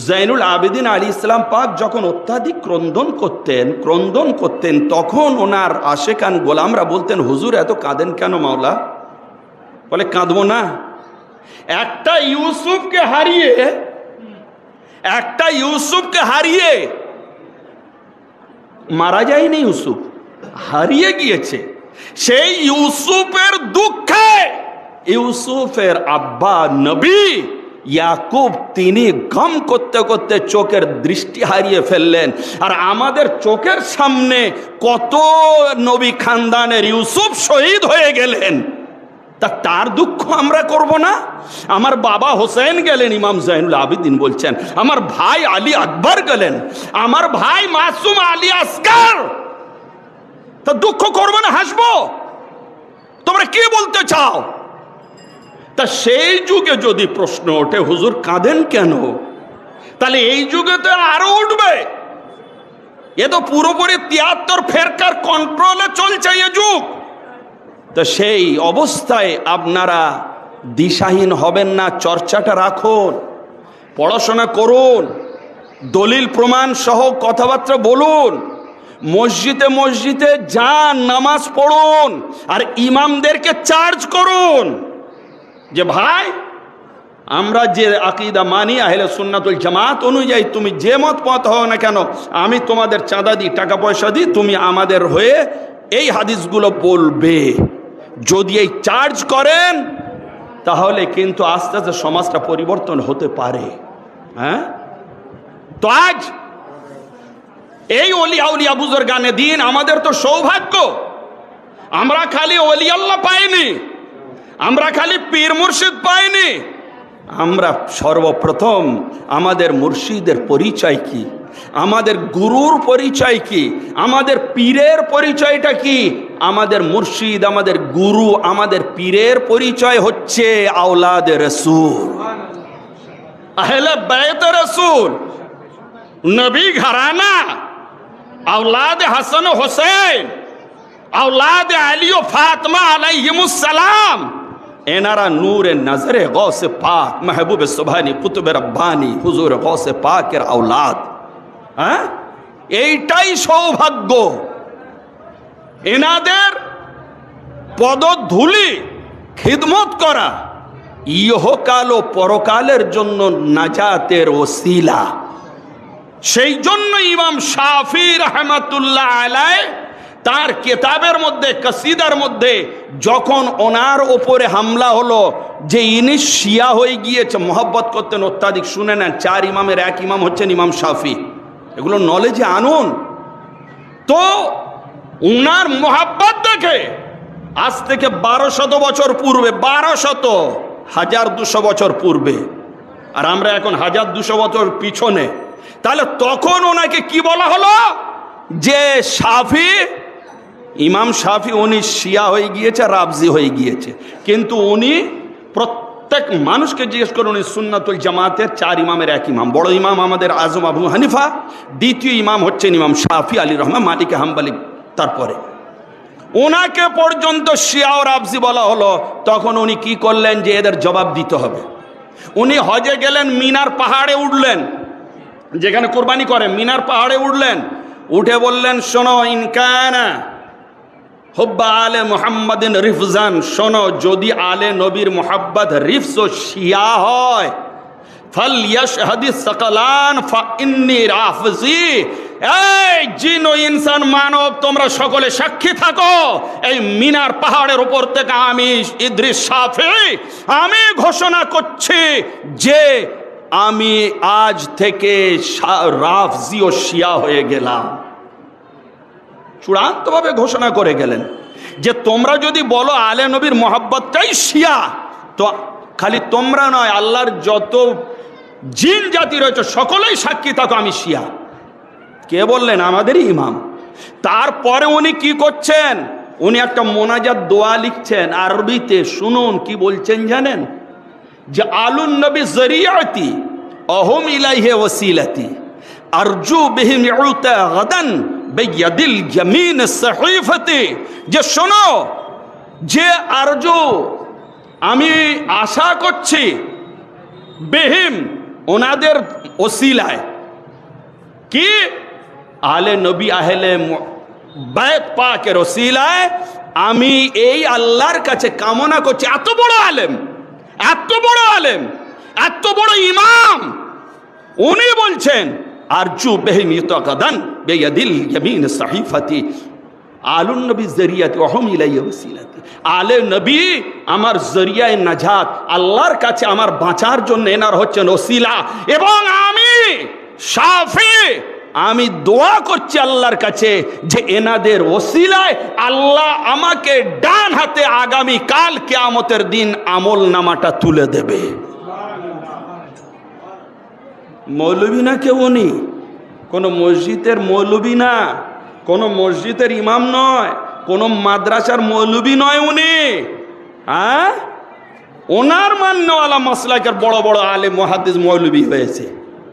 জৈনুল আবেদিন আলাইহিস সালাম পাক যখন অত্যাধিক ক্রন্দন করতেন তখন ওনার আশেকান গোলামরা বলতেন, হুজুর এত কাঁদেন কেন মাওলা? বলে কাঁদবো না, একটা ইউসুফকে হারিয়ে মারা যায়নি, ইউসুফ হারিয়ে গিয়েছে। সেই ইউসুফের দুঃখে ইউসুফের আব্বা নবী ইয়াকুব তিনি গম করতে করতে চোখের দৃষ্টি হারিয়ে ফেললেন। আর আমাদের চোখের সামনে কত নবী খানদানের ইউসুফ শহীদ হয়ে গেলেন, তার দুঃখ আমরা করব না? আমার বাবা হোসেন গেলেন, ইমাম জৈনুল আবেদিন বলছেন, আমার ভাই আলী আকবর গেলেন, আমার ভাই মাসুম আলী আসগর, তা দুঃখ করবো না, হাসবো? তোমরা কি বলতে চাও? তা সেই যুগে যদি প্রশ্ন ওঠে হুজুর কাঁদেন কেন, তাহলে এই যুগে তো আরো উঠবে। এ তো পুরোপুরি 73 ফেরকার কন্ট্রোলে চলছে এ যুগ। তো সেই অবস্থায় আপনারা দিশাহীন হবেন না, চর্চাটা রাখুন, পড়াশোনা করুন, দলিল প্রমাণ সহ কথাবার্তা বলুন, মসজিদে যান, নামাজ পড়ুন, আর ইমামদেরকে চার্জ করুন যে ভাই আমরা যে আকীদা মানি আহলে সুন্নাতুল জামাত অনুযায়ী তুমি যে মত হও না কেন, আমি তোমাদের চাঁদা দিই, টাকা পয়সা দিই, তুমি আমাদের হয়ে এই হাদিসগুলো বলবে। যদি এই চার্জ করেন তাহলে কিন্তু আস্তে আস্তে সমাজটা পরিবর্তন হতে পারে। হ্যাঁ, তো আজ এই ওলিয়া বুজুর্গানে দিন আমাদের তো সৌভাগ্য, আমরা খালি ওলি আল্লাহ পাইনি, আমরা খালি পীর মুর্শিদ পাইনি, আমরা সর্বপ্রথম আমাদের মুর্শিদের পরিচয় কি, আমাদের গুরুর পরিচয় কি, আমাদের পীরের পরিচয়টা কি? আমাদের মুর্শিদ, আমাদের গুরু, আমাদের পীরের পরিচয় হচ্ছে আওলাদে রাসূল, আহলে বাইতে রাসূল, নবী ঘরানা, আওলাদে হাসান ও হোসেন, আওলাদে আলী ও ফাতেমা আলাইহিমুস সালাম। এনারা নূরে নজরে গৌসে পাক, মেহবুবে সুবহানি, কুতুবে রব্বানি, হুজুর গৌসে পাকের আওলাদ। হ্যাঁ, এইটাই সৌভাগ্য। এনাদের পদধূলি খিদমত করা ইহকাল ও পরকালের জন্য নাজাতের ওসিলা। সেই জন্য ইমাম শাফি রাহমাতুল্লাহ আলাইহি তার কিতাবের মধ্যে, কসিদার মধ্যে যখন ওনার ওপরে হামলা হলো যে ইনি শিয়া হয়ে গিয়েছে, মহব্বত করতেন অত্যাধিক। শুনে নেন, 4 ইমামের 1 ইমাম হচ্ছেন ইমাম শাফি, এগুলো নলেজে আনুন। তো উনার মহব্বত দেখে আজ থেকে 1200 বছর পূর্বে, 1200 1200 বছর পূর্বে, আর আমরা এখন 1200 বছর পিছনে, তাহলে তখন ওনাকে কি বলা হলো যে শাফি, ইমাম শাফি উনি শিয়া হয়ে গিয়েছে, রাবজি হয়ে গিয়েছে। কিন্তু উনি প্রত্যেক মানুষকে জিজ্ঞেস করুন, উনি সুন্নাতুল জামাতের 4 ইমামের এক ইমাম। বড় ইমাম আমাদের আজম আবু হানিফা, দ্বিতীয় ইমাম হচ্ছেন ইমাম শাফি আলী রহমান মালিকে হাম্বলি, তারপরে ওনাকে পর্যন্ত শিয়া ও রাবজি বলা হলো। তখন উনি কি করলেন যে এদের জবাব দিতে হবে। উনি হজে গেলেন, মিনার পাহাড়ে উঠলেন, যেখানে কোরবানি করে মিনার পাহাড়ে উঠলেন, উঠে বললেন, শোনো, ইনকানা হুব্বা আলে মুহাম্মাদিন রিফজান, শোনো, যদি আলে নবীর মোহাব্বত রিফস ও শিয়া হয়, ফাল ইয়াশহাদিস সাকালান ফা ইন্নী রাফজি, এই জিন ও ইনসান মানব তোমরা সকলে সাক্ষী থাকো, এই মিনার পাহাড়ের উপর থেকে আমি ইদ্রিস শাফি আমি ঘোষণা করছি যে আমি আজ থেকে রাফজি ও শিয়া হয়ে গেলাম। চূড়ান্তভাবে ঘোষণা করে গেলেন যে তোমরা যদি বলো আলে নবীর মোহাব্বতটাই শিয়া, তো খালি তোমরা নয়, আল্লাহর যত জিন জাতি রয়েছে সকলেই সাক্ষী থাকো আমি শিয়া। কে বললেন? আমাদেরই ইমাম। তারপরে উনি কি করছেন? উনি একটা মোনাজাত দোয়া লিখছেন আরবিতে। শুনুন কি বলছেন জানেন? যে আলুন নবী জরিয়াতি অহুম ইলাইহি ওয়াসিলাতি আরজু বিহিম ইউতা গাদান বিয়াদিল ইয়ামিন সহিফাতি, যে শোনো, যে আরজু আমি আশা করছি, বিহিম ওনাদের ওসিলায়, কি আলে নবী আহলে বাইত পাকের ওসিলায় আমি এই আল্লাহর কাছে কামনা করছি। এত বড় আলেম, এত বড় আলেম, এত বড় ইমাম, উনি বলছেন আরজু বিহিম ইউতাকাদান বিয়াদিল ইয়ামিন সহিফাতি আলুন নবী জরিয়াতি ওহুম ইলাইহি ওয়াসিলাতি, আলে নবী আমার জরিয়ায়ে নাজাত, আল্লাহর কাছে আমার বাঁচার জন্য এনার হচ্ছেন ওসিলা। এবং আমি শাফি আমি দোয়া করছি আল্লাহর কাছে যে এনাদের ওসিলায় আল্লাহ আমাকে ডান হাতে আগামী কাল কিয়ামতের দিন আমল নামাটা তুলে দেবে। মৌলবী না কেউ, উনি কোনো মসজিদের মৌলবী না, কোনো মসজিদের ইমাম নয়, কোনো মাদ্রাসার মৌলবী নয় উনি। হ্যাঁ, ওনার মান্যওয়ালা মাসলাকের বড় বড় আলেম মুহাদ্দিস মৌলবী হয়েছে,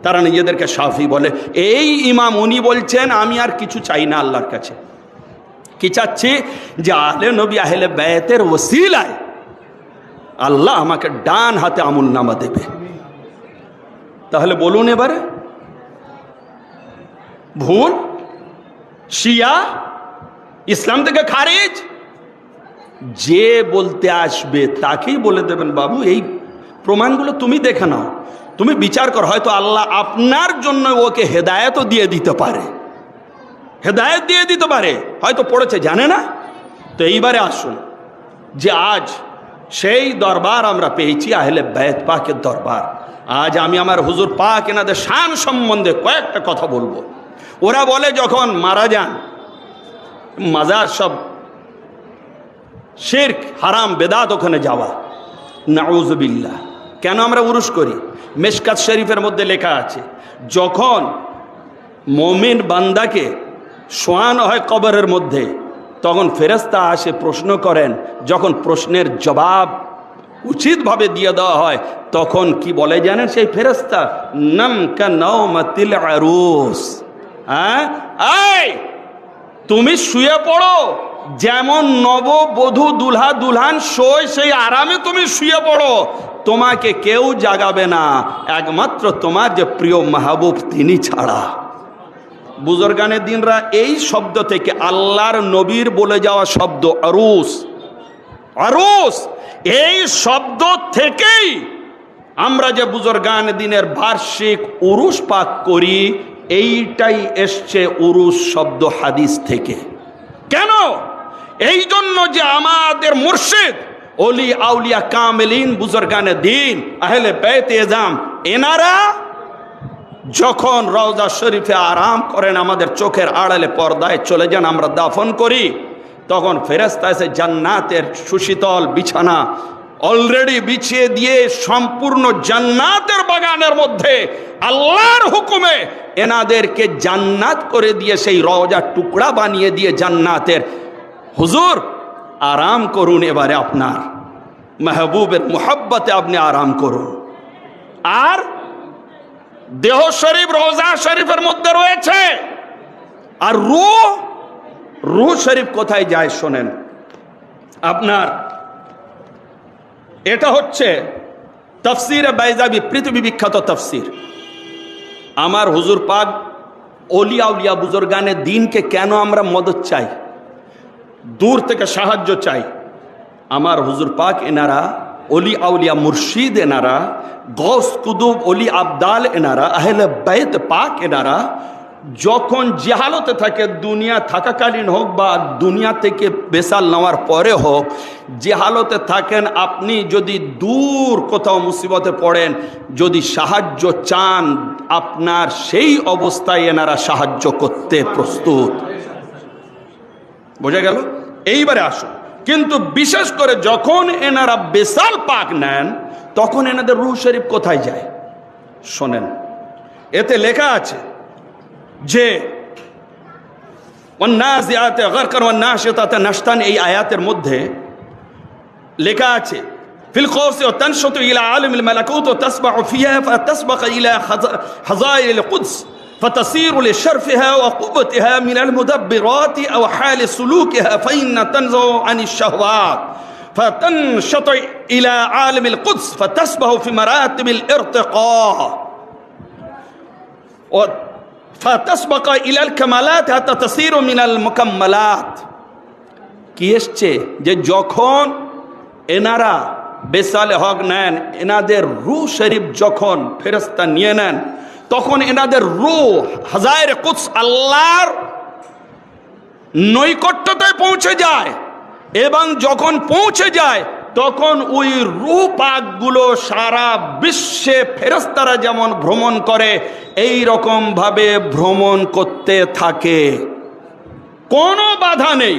তারা নিজেদেরকে শাফি বলে। এই ইমাম উনি বলছেন আমি আর কিছু চাই না আল্লাহর কাছে। কি চাচ্ছি? যে আলে নবী আহলে বাইতের ওসিলায় আল্লাহ আমাকে ডান হাতে আমল নামা দেবে। তাহলে বলুন এবারে, ভুল? শিয়া ইসলাম থেকে খারিজ? যে বলতে আসবে তাকেই বলে দেবেন, বাবু এই প্রমাণগুলো তুমি দেখে নাও, তুমি বিচার কর, হয়তো আল্লাহ আপনার জন্য ওকে হেদায়েতও দিয়ে দিতে পারে, হেদায়েত দিয়ে দিতে পারে, হয়তো পড়েছে জানে না। তো এইবারে আসুন যে আজ সেই দরবার আমরা পেয়েছি, আহলে বাইত পাকের দরবার। আজ আমি আমার হুজুর পাক এনাদের শান সম্বন্ধে কয়েকটা কথা বলবো। ওরা বলে যখন মারা যান মাজার সব শিরক হারাম বেদাত ওখানে যাওয়া, নাউযুবিল্লাহ। কেন আমরা উরুস করি? মিশকাত শরীফের মধ্যে লেখা আছে, যখন মুমিন বান্দাকে শোয়ানো হয় কবরের মধ্যে, তখন ফেরেশতা আসে প্রশ্ন করেন, যখন প্রশ্নের জবাব উচিতভাবে দিয়ে দেওয়া হয় তখন কি বলে জানেন সেই ফেরেশতা? নাম কা নাওমাতিল আরুস। হ্যাঁ, এই তুমি শুয়ে পড়ো, যেমন নববধূ দুলহা দুলহান শোয় সেই আরামে তুমি শুয়ে পড়ো, তোমাকে কেউ জাগাবে না একমাত্র তোমার যে প্রিয় মাহবুব তিনি ছাড়া। বুজুর্গানে দিনরা এই শব্দ থেকে, আল্লাহর নবীর বলে যাওয়া শব্দ আরুস, আরুস, এই শব্দ থেকেই আমরা যে বুজুর্গানে দিনের বার্ষিক উরুস পাক করি, এইটাই এসছে উরুস শব্দ হাদিস থেকে। কেন? এই জন্য যে আমাদের মুর্শিদ ওলি আউলিয়া কামেলিন বুজুর্গানে দিন আহলে বাইত এজাম এনারা যখন রওজা শরীফে আরাম করেন, আমাদের চোখের আড়ালে পর্দায় চলে যান, আমরা দাফন করি, তখন ফেরেশতা এসে জান্নাতের সুশীতল বিছানা অলরেডি বিছিয়ে দিয়ে সম্পূর্ণ জান্নাতের বাগানের মধ্যে আল্লাহর হুকুমে এনাদেরকে জান্নাত করে দিয়ে সেই রওজার টুকরা বানিয়ে দিয়ে জান্নাতের, হুজুর আরাম করুন, এবারে আপনার মেহবুবের মোহাব্বতে আপনি আরাম করুন। আর দেহ শরীফ রওজা শরীফের মধ্যে রয়েছে, আর রূহ শরীফ কোথায় যায় শোনেন। আপনার এটা হচ্ছে তাফসিরে বাইজাবি, পৃথিবী বিখ্যাত তাফসির। আমার হুজুর পাক ওলিয়া উলিয়া বুজুর্গানে দিনকে কেন আমরা মদত চাই, দূর থেকে সাহায্য চাই, আমার হুজুর পাক এনারা ওলি আউলিয়া মুর্শিদ, এনারা গৌস কুতুব ওলি আবদাল, এনারা আহলে বাইত পাক, এনারা যখন জেহালতে থাকে, দুনিয়া থাকাকালীন হোক বা দুনিয়া থেকে বেসাল নেওয়ার পরে হোক, জেহালতে থাকেন, আপনি যদি দূর কোথাও মুসিবতে পড়েন, যদি সাহায্য চান, আপনার সেই অবস্থায় এনারা সাহায্য করতে প্রস্তুত। বোঝা গেল? এইবারে আসুন, কিন্তু বিশেষ করে যখন এনারা বেসাল পাক নেন, তখন এনাদের রূহ শরীফ কোথায় যায় শোনেন। এতে লেখা আছে যে ওয়ান্নাজিআতে গারকান ওয়ান্নাশিতাতে নাশতান, এই আয়াতের মধ্যে লেখা আছে ফিল কওসি ওয়া তানশতু ইলা আলিমিল মালাকুত ওয়া তাসবাহু ফিহা ফাতাসবাকু ইলা হাযাইল কুদস فتصير لشرفها وقوتها من المدبرات أو حال سلوكها فإن تنزع عن الشهوات فتنشط إلى عالم القدس فتسبح في مراتب الارتقاء فتسبق إلى الكمالات حتى تصير من المكملات। কি এসছে যে যখন এনারা বেসালে হক নেন, এনাদের রূহ শরীফ যখন ফেরেশতা নিয়ে নেন, তখন এনাদের রূহ হাজারে কুদস আল্লাহর নৈকট্যতায় পৌঁছে যায়, এবং যখন পৌঁছে যায় তখন ওই রূহ পাকগুলো সারা বিশ্বে ফেরেশতারা যেমন ভ্রমণ করে, এই রকম ভাবে ভ্রমণ করতে থাকে, কোনো বাধা নেই,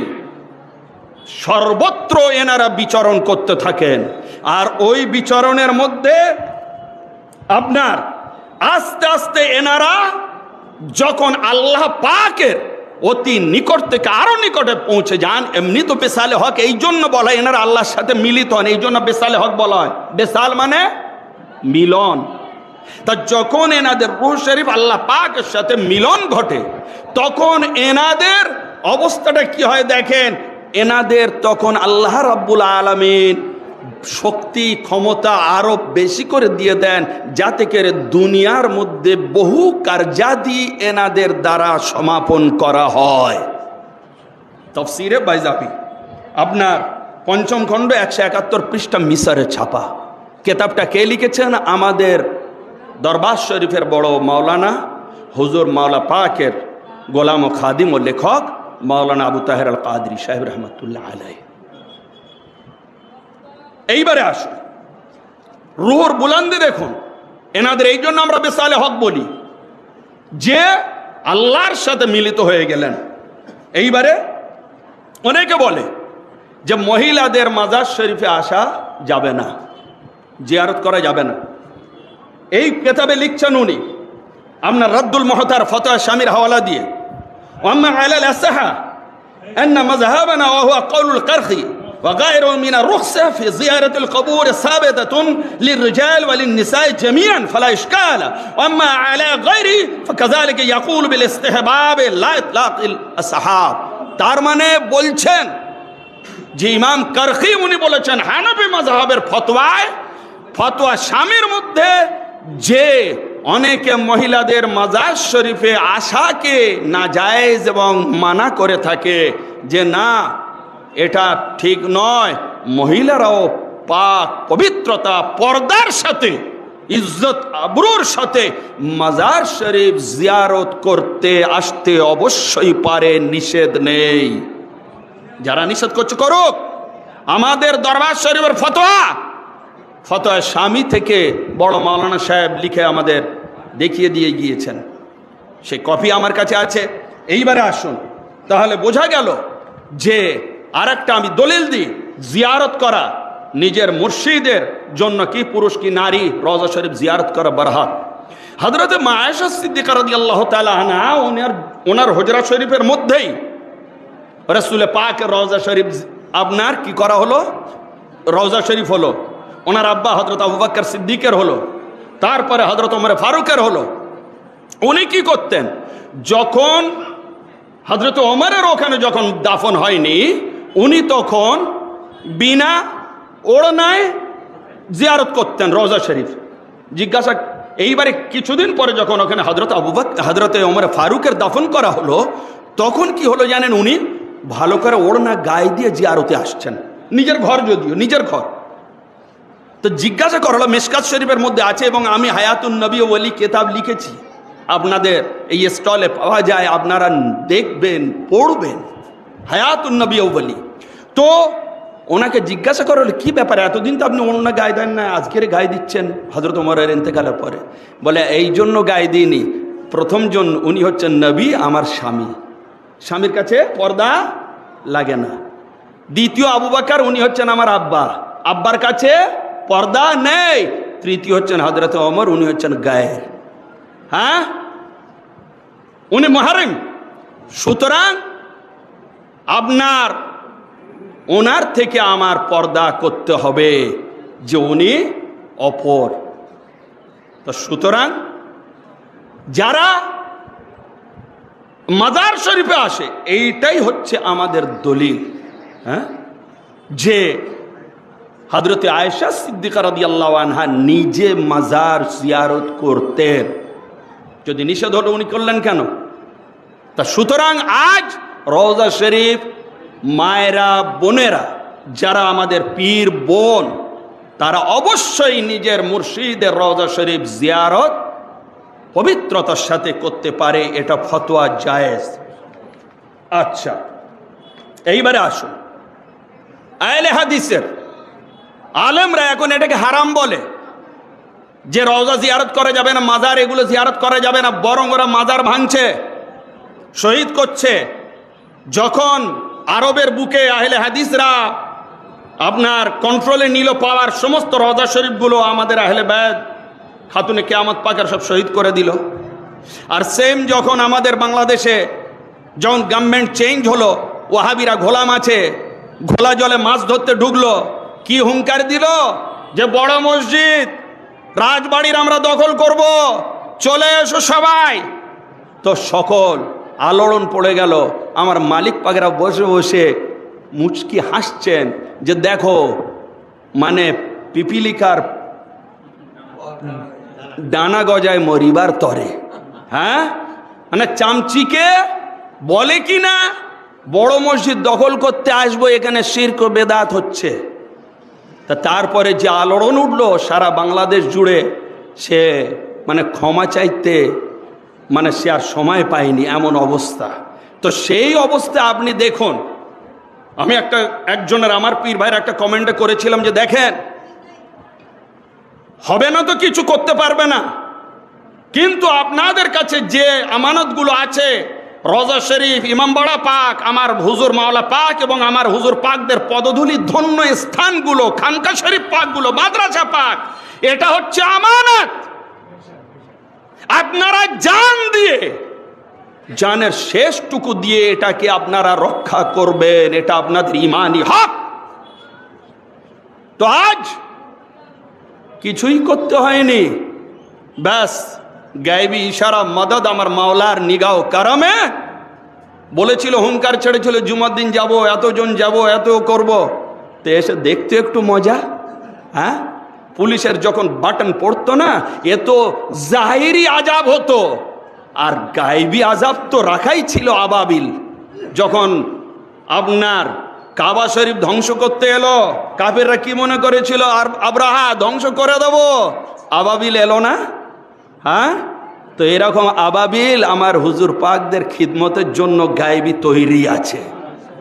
সর্বত্র এনারা বিচরণ করতে থাকেন। আর ওই বিচরণের মধ্যে আপনার আস্তে আস্তে এনারা যখন আল্লাহ পাকের অতি নিকট থেকে আরো নিকটে পৌঁছে যান, এমনি তো বেসালে হক এই জন্য বলা হয় এনারা আল্লাহর সাথে মিলিত হন, এই জন্য বেসালে হক বলা হয়। বেসাল মানে মিলন। তা যখন এনাদের রূহ শরীফ আল্লাহ পাকের সাথে মিলন ঘটে, তখন এনাদের অবস্থাটা কি হয় দেখেন। এনাদের তখন আল্লাহ রাব্বুল আলামিন শক্তি ক্ষমতা আরো বেশি করে দিয়ে দেন, যাতে করে দুনিয়ার মধ্যে বহু কার্যাদি এনাদের দ্বারা সমাপন করা হয়। তাফসীরে বাইজাবি আপনার ৫ম খণ্ড ১৭১ পৃষ্ঠা মিসরে ছাপা। কিতাবটা কে লিখেছেন? আমাদের দরবার শরীফের বড় মাওলানা হুজুর মাওলা পাকের গোলাম ও খাদিম ও লেখক মাওলানা আবু তাহের আল কাদরি সাহেব রহমতুল্লাহ আলাইহি। এইবারে আসুন, রূহর বুলন্দি দেখুন। এনাদের এই জন্য আমরা বেসালে হক বলি যে আল্লাহর সাথে মিলিত হয়ে গেলেন। এইবারে অনেকে বলে যে মহিলাদের মাজার শরীফে আসা যাবে না, জিয়ারত করা যাবে না। এই কিতাবে লিখছেন উনি আপনার রদ্দুল মুহতার ফতোয়া শামির হাওয়ালা দিয়ে, ওয়াম্মা আলাল আসহা আন্না মাযহাবানা ওয়া হুয়া কাউলুল কারখি وغيره من الرخصة في زيارة القبور ثابتة للرجال وللنساء جميعا فلا إشكال، وأما على غيره فكذلك يقول بالاستحباب لا إطلاق الأصحاب। তার মানে বলছেন যে ইমাম কারখি উনি বলেছেন হানাফি মাযহাবের ফতোয়া শামির মধ্যে যে অনেকে মহিলাদের মাজার শরীফে আসাকে নাজায়েজ এবং মানা করে থাকে, যে না এটা ঠিক নয়, মহিলারাও পাক পবিত্রতা পর্দার সাথে ইজ্জত আবরুর সাথে মাজার শরীফ জিয়ারত করতে আসতে অবশ্যই পারে, নিষেধ নেই। যারা নিষেধ করছে করুক। আমাদের দরবার শরীফের ফতোয়া স্বামী থেকে বড় মাওলানা সাহেব লিখে আমাদের দেখিয়ে দিয়ে গিয়েছেন, সেই কপি আমার কাছে আছে। এইবারে আসুন, তাহলে বোঝা গেল যে আরেকটা আমি দলিল দিই, জিয়ারত করা নিজের মুর্শিদের জন্য কি পুরুষ কি নারী রওজা শরীফ জিয়ারত করা বারহাত। হযরত মা আয়েশা সিদ্দিকা রাদিয়াল্লাহু তাআলা আনহা ওনার হুজরা শরীফের মধ্যেই রাসূল পাকের রওজা শরীফ আপনার কি করা হলো, রওজা শরীফ হলো। ওনার আব্বা হযরত আবু বকর সিদ্দিকের হলো, তারপরে হযরত ওমর ফারুকের হলো। উনি কি করতেন, যখন হযরত ওমরের ওখানে যখন দাফন হয়নি, উনি তখন বিনা ওড়নায় জিয়ারত করতেন রওজা শরীফ। জিজ্ঞাসা, এইবারে কিছুদিন পরে যখন ওখানে হযরত ওমর ফারুকের দাফন করা হলো, তখন কি হলো জানেন, উনি ভালো করে ওড়না গায়ে দিয়ে জিয়ারতে আসছেন, নিজের ঘর, যদিও নিজের ঘর। তো জিজ্ঞাসা করা হলো, মিশকাত শরীফের মধ্যে আছে এবং আমি হায়াতুন নবী ওয়ালি কিতাব লিখেছি, আপনাদের এই স্টলে পাওয়া যায়, আপনারা দেখবেন, পড়বেন, হায়াতুন নবী ওয়ালি। তো ওনাকে জিজ্ঞাসা করা হলো, কি ব্যাপারে, এতদিন তো আপনি অন্য গায়ে দেন না, আজকের গায়ে দিচ্ছেন হযরত ওমরের ইন্তেকালের পরে? বলে, এই জন্য গায়ে দিইনি, প্রথম জন উনি হচ্ছেন নবী, আমার স্বামী, স্বামীর কাছে পর্দা লাগে না। দ্বিতীয় আবু বকর, উনি হচ্ছেন আমার আব্বা, আব্বার কাছে পর্দা নেই। তৃতীয় হচ্ছেন হযরত ওমর, উনি হচ্ছেন গায়ের, হ্যাঁ, উনি মুহররম। সুতরাং আপনার ওনার থেকে আমার পর্দা করতে হবে, যে উনি অপর। তো সুতরাং যারা মাজার শরীফে আসে, এইটাই হচ্ছে আমাদের দলিল, হ্যাঁ, যে হযরত আয়েশা সিদ্দিকা রাদিয়াল্লাহু আনহা নিজে মাজার জিয়ারত করতেন। যদি নিষেধ হলো, উনি করলেন কেন? তা সুতরাং আজ রওজা শরীফ, মায়েরা, বোনেরা, যারা আমাদের পীর বোন, তারা অবশ্যই নিজের মুর্শিদের রওজা শরীফ জিয়ারত পবিত্রতার সাথে করতে পারে, এটা ফতোয়া জায়েজ। আচ্ছা, এইবারে আসুন, আহলে হাদিসের আলেমরা এখন এটাকে হারাম বলে, যে রওজা জিয়ারত করা যাবে না, মাজার এগুলো জিয়ারত করা যাবে না, বরং ওরা মাজার ভাঙছে, শহীদ করছে। যখন আরবের বুকে আহলে হাদিসরা আপনার কন্ট্রোলে নিল পাওয়ার সমস্ত রওজা শরীফগুলো, আমাদের আহলে বায়াত খাতুনে কিয়ামত পাকের সব শহীদ করে দিল। আর সেম যখন আমাদের বাংলাদেশে যখন গভর্নমেন্ট চেঞ্জ হলো, ওয়াহাবিরা ঘোলা মাছে ঘোলা জলে মাছ ধরতে ঢুকলো, কি হুঙ্কার দিল, যে বড় মসজিদ রাজবাড়ির আমরা দখল করব, চলে এসো সবাই। তো সকল আলোড়ন পড়ে গেল। আমার মালিক পাকেরা বসে বসে মুচকি হাসছেন, যে দেখো, মানে পিপিলিকার ডানা গজায় মরিবার তরে, হ্যাঁ, মানে চামচিকে বলে কি না, বড় মসজিদ দখল করতে আসবো, এখানে শিরক ও বেদাত হচ্ছে। তা তারপরে যে আলোড়ন উঠলো সারা বাংলাদেশ জুড়ে, সে মানে ক্ষমা চাইতে মানে সে আর সময় পায়নি, এমন অবস্থা। তো সেই অবস্থায় আপনি দেখুন, আমি একজনের আমার পীর ভাইয়ের একটা কমেন্টে করেছিলাম, যে দেখেন, হবে না তো কিছু করতে পারবে না, কিন্তু আপনাদের কাছে যে আমানতগুলো আছে, রওজা শরীফ, ইমামবাড়া পাক, আমার হুজুর মাওলা পাক এবং আমার হুজুর পাকদের পদধূলি ধন্য স্থানগুলো, খানকা শরীফ পাকগুলো, মাদ্রাসা পাক, এটা হচ্ছে আমানত। আপনারা জান দিয়ে, জানের শেষটুকু দিয়ে এটাকে আপনারা রক্ষা করবেন, এটা আপনাদের ঈমানি হক। তো আজ কিছুই করতে হয়নি, ব্যাস গায়েবী ইশারা, মদদ আমার মাওলার নিগাহ কারামে। বলেছিল, হুঙ্কার ছেড়েছিল, জুমার দিন যাব, এতজন যাব, এত করব। তো এসে দেখতে একটু মজা, হ্যাঁ, পুলিশের যখন বাটন পড়তো না, এ তো জাহিরি আজাব হতো, আর গায়েবী আজাব তো রাখাই ছিল আবাবিল। যখন আপনার কাবা শরীফ ধ্বংস করতে এলো, কাফেররা কি মনে করেছিল, আর আব্রাহা ধ্বংস করে দেব, আবাবিল এলো না, হ্যাঁ। তো এরকম আবাবিল আমার হুজুর পাকদের খিদমতের জন্য গায়েবী তৈরি আছে,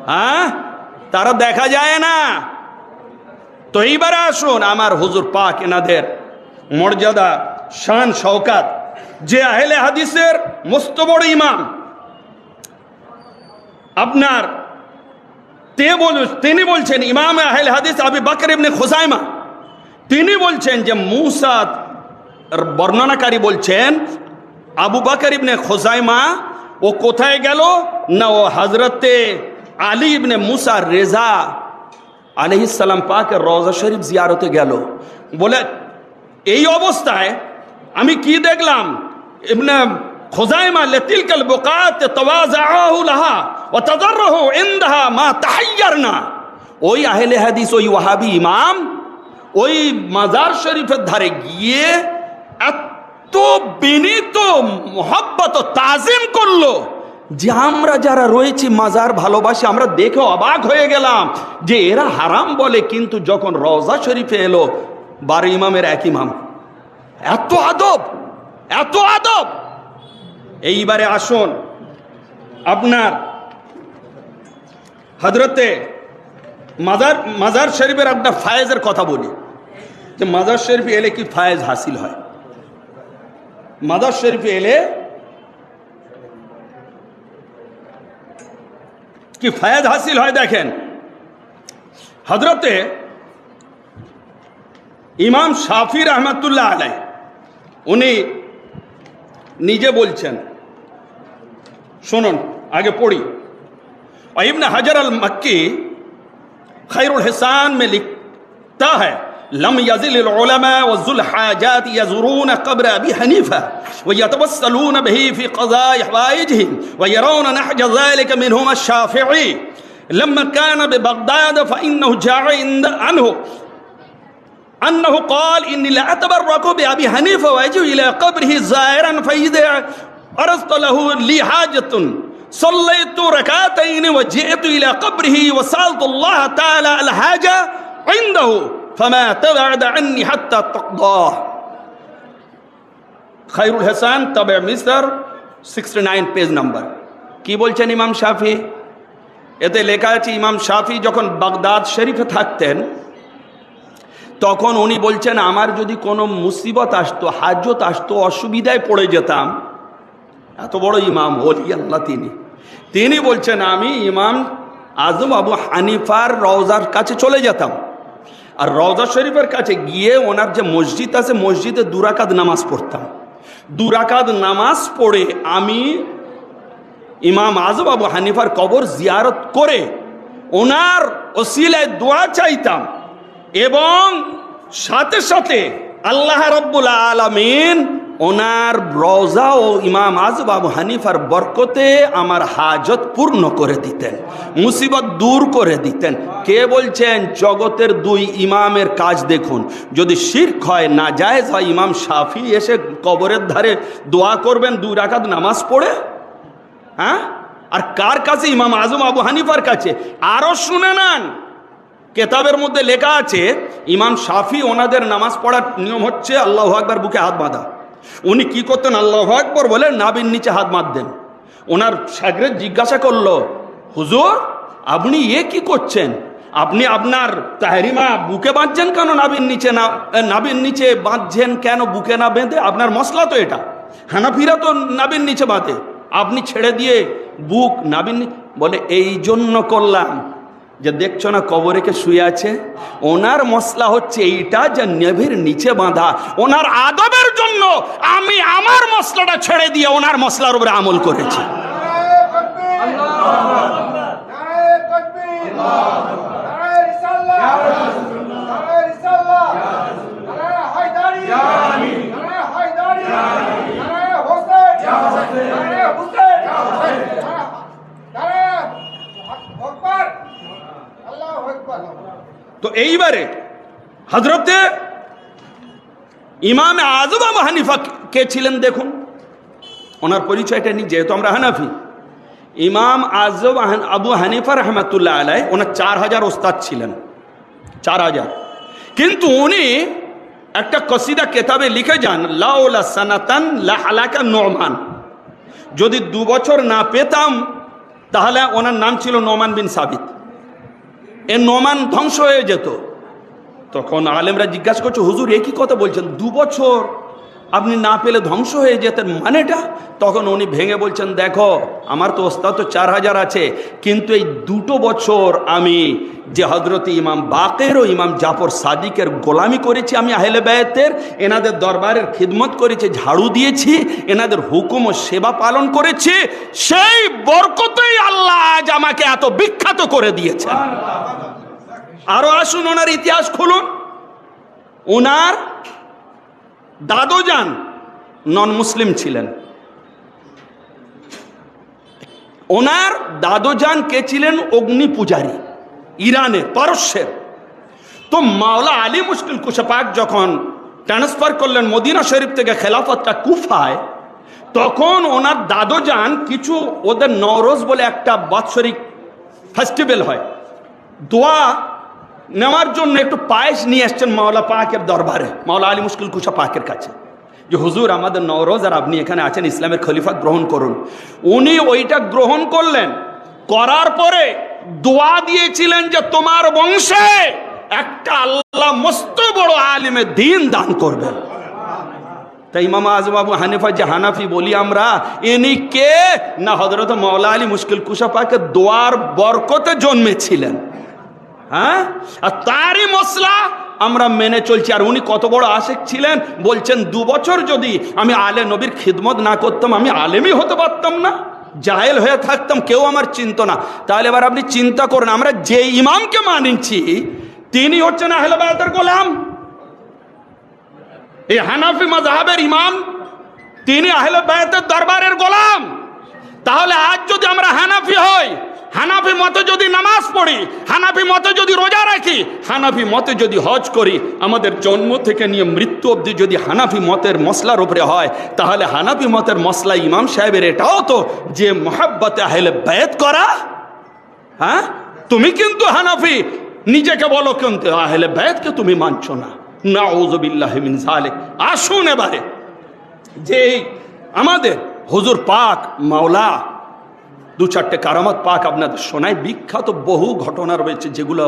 হ্যাঁ, তারা দেখা যায় না। তো এইবারে আসুন, আমার হুজুর পাক এনাদের মর্যাদা, শান, শওকাত, যে আহলে হাদিসের মস্ত বড় ইমাম, আপনার তিনি বলছেন ইমাম আহলে হাদিস আবু বকর ইবনে খুজাইমা, তিনি বলছেন যে মুসা বর্ণনাকারী বলছেন আবু বকর ইবনে খুজাইমা ও কোথায় গেল না, ও হযরতে আলী ইবনে মুসা রেজা আলাইহিস সালাম পাকের রওজা শরীফ জিয়ারতে গেল। বলে এই অবস্থায় আমি কি দেখলাম, ইবনে খুজাইমা লিতিলকাল বুকাত তাওয়াযাহু লাহা ওয়া তাদাররাহু ইনদাহা মা তাহায়্যারনা। ওই আহলে হাদিস, ওই ওয়াহাবি ইমাম ওই মাজার শরীফের ধারে গিয়ে এত বিনীত মোহাব্বত ও তাজিম করলো যে আমরা যারা রয়েছি মাজার ভালোবাসি, আমরা দেখে অবাক হয়ে গেলাম যে এরা হারাম বলে, কিন্তু যখন রওজা শরীফে এলো 12 ইমামের এক ইমাম, এত আদব, এত আদব। এইবারে আসুন আপনার হযরতে মাজার শরীফের আপনার ফায়েজের কথা বলি, যে মাজার শরীফে এলে কি ফায়েজ হাসিল হয়। মাজার শরীফে এলে কি ফায়েজ হাসিল হয় দেখেন। হযরতে ইমাম শাফি রহমাতুল্লাহ আলাইহি উনি নিজে বলছেন, শুনুন আগে পড়ি। ইবনে হাজার আল মক্কি खैरुल हिसान में लिखता है, लम यजिल उलमा व जुल हाजात यज़ुरून क़ब्र अबी हनीफा व यतवस्सलून बिही फ़ी क़ज़ा'i हवाइजिहिम व यरौन नहज ज़ालिका मिनहुम अश-शाफ़िई लम्मा कान बिबगदाद फ़इन्नहु जाअ अन्नहु क़ाल इन्नी ला अतबर्रकु बिअबी हनीफा व अजू इला क़ब्रिही ज़ाइरन फ़इज़ा अरज़तु लहु ली हाजतुन सल्लैतु रकातैन व जिअतु इला क़ब्रिही व सअलतु अल्लाह तआला अल हाजा इंदहु फमा तबअद अन्नी हत्ता तक़दाह। खैरुल हिसान तबअ मिस्र 69 पेज नंबर। কি বলছেন ইমাম শাফি? এতে লেখা আছে ইমাম শাফি যখন বাগদাদ শরীফে থাকতেন তখন উনি বলছেন আমার যদি কোনো মুসিবত আসতো, হাজত আসতো, অসুবিধায় পড়ে যেতাম, এত বড় ইমাম ওলি আল্লাহ তিনি বলছেন আমি ইমাম আজম আবু হানিফার রওজার কাছে চলে যেতাম, আর রওজা শরীফের কাছে গিয়ে ওনার যে মসজিদ আছে মসজিদে 2 রাকাত নামাজ পড়তাম। 2 রাকাত নামাজ পড়ে আমি ইমাম আজম আবু হানিফার কবর জিয়ারত করে ওনার ওসিলায় দোয়া চাইতাম, এবং সাথে সাথে আল্লাহ রাব্বুল আলামিন ওনার রওজা ও ইমাম আজম আবু হানিফার বরকতে আমার হাজত পূর্ণ করে দিতেন, মুসিবত দূর করে দিতেন। কে বলছেন? জগতের 2 ইমামের কাজ দেখুন। যদি শিরক হয়, নাজায়েজ হয়, ইমাম শাফি এসে কবরের ধারে দোয়া করবেন 2 রাকাত নামাজ পড়ে? হ্যাঁ? আর কার কাছে? ইমাম আজম আবু হানিফার কাছে। আরো শুনে নেন, কেতাবের মধ্যে লেখা আছে ইমাম শাফি ওনাদের নামাজ পড়ার নিয়ম হচ্ছে আল্লাহু আকবার বুকে হাত বাঁধা। উনি কি করতেন? আল্লাহু আকবার বলে নাভির নিচে হাত বাঁধতেন। ওনার শাগরেদ জিজ্ঞাসা করলো, হুজুর আপনি কি করছেন? আপনি আপনার তাহরিমা বুকে বাঁধছেন কেন? নাভির নিচে বাঁধছেন কেন, বুকে না বেঁধে? আপনার মশলা তো এটা। হানাফিরা তো নাভির নিচে বাঁধে, আপনি ছেড়ে দিয়ে বুক নাভির নিচে। বলে এই জন্য করলাম যে দেখছো না কবরে কে শুয়ে আছে, ওনার মশলা হচ্ছে এইটা যে নেভির নিচে বাঁধা। ওনার আদবের জন্য আমি আমার মশলাটা ছেড়ে দিয়ে ওনার মশলার উপরে আমল করেছি। তো এইবারে হযরতে ইমাম আজম আবু হানিফা কে ছিলেন দেখুন, ওনার পরিচয়টা নিয়ে, যেহেতু আমরা হানাফি। ইমাম আজম আবু হানিফা রহমাতুল্লাহ আলাইহি ওনার 4000 ওস্তাদ ছিলেন, 4000। কিন্তু উনি একটা কসিদা কেতাবে লিখে যান, লাউলা সানাতান লা হালাকা নোমান, যদি 2 বছর না পেতাম তাহলে ওনার নাম ছিল নোমান বিন সাবিত, এ নোমান ধ্বংস হয়ে যেত। তখন আলেমরা জিজ্ঞাসা করছে, হুজুর একই কথা বলছেন, 2 বছর আপনি না পেলে ধ্বংস হয়ে যেতেন, মানেটা? তখন উনি ভেঙে বলছেন, দেখো আমার তো ওস্তাদ তো 4000 আছে, কিন্তু এই 2 বছর আমি যে হজরত ইমাম বাকের ও ইমাম জাফর সাদিকের গোলামি করেছি, আমি আহলে বায়াতের, এনাদের দরবারের খিদমত করেছি, ঝাড়ু দিয়েছি, এনাদের হুকুম ও সেবা পালন করেছি, সেই বরকতেই আল্লাহ আজ আমাকে এত বিখ্যাত করে দিয়েছেন। আরো আসুন, ওনার ইতিহাস খুলুন। ওনার দাদোজান নন মুসলিম ছিলেন। ওনার দাদোজান কে ছিলেন? অগ্নি পূজারী, ইরানের, পারস্যের। তো মাওলা আলী মুশকিল কুশা পাক যখন ট্রান্সফার করলেন মদিনা শরীফ থেকে খেলাফতটা কুফায়, তখন ওনার দাদোজান কিছু, ওদের নওরোজ বলে একটা বাৎসরিক ফেস্টিভ্যাল হয়, দোয়া নেওয়ার জন্য একটু পায়েস নিয়ে আসছেন মাওলা পাকের দরবারে, মাওলা আলী মুশকিল কুশা পাকের কাছে, যে হুজুর আমাদের নওরোজ আর আপনি এখানে আছেন, ইসলামের খলিফা গ্রহণ করুন। উনি ওইটা গ্রহণ করলেন, করার পরে দোয়া দিয়েছিলেন যে তোমার বংশে একটা আল্লাহ মস্ত বড় আলিমে দ্বীন দান করবেন। তাই ইমাম আজম আবু হানিফা যে হানাফি বলি আমরা, ইনি কে না হযরত মাওলা আলী মুশকিল কুশা পাকের দোয়ার বরকতে জন্মেছিলেন। হ্যাঁ, আর তারই মসলা আমরা মেনে চলছি। আর উনি কত বড় আশেক ছিলেন, বলছেন 2 বছর যদি আমি আলে নবীর খিদমত না করতাম, আমি আলেমই হতে পারতাম না, জাহেল হয়ে থাকতাম, কেউ আমার চিনত না। তাহলে এবার আপনি চিন্তা করুন, আমরা যে ইমামকে মানছি তিনি হচ্ছেন আহলে বায়াতের গোলাম। এই হানাফি মাযহাবের ইমাম, তিনি আহলে বায়াতের দরবারের গোলাম। তাহলে আজ যদি আমরা হানাফি হই, হানাফি মতে যদি নামাজ পড়ি, হানাফি মতে যদি রোজা রাখি, হানাফি মতে যদি হজ করি, আমাদের জন্ম থেকে নিয়ে মৃত্যু অবধি যদি হানাফি মতের মসলার উপরে হয়, তাহলে হানাফি মতের মসলা ইমাম সাহেবের এটাও তো যে মোহাব্বতে আহলে বায়াত করা। হ্যাঁ, তুমি কিন্তু হানাফি নিজেকে বলো, কিন্তু আহলে বায়াতকে তুমি মানছো না। নাউযু বিল্লাহি মিন যালিক। আসুন এবারে যে আমাদের হুজুর পাক মাওলা 2-4টে কারামত পাক আপনাদের শোনায়। বিখ্যাত বহু ঘটনা রয়েছে যেগুলো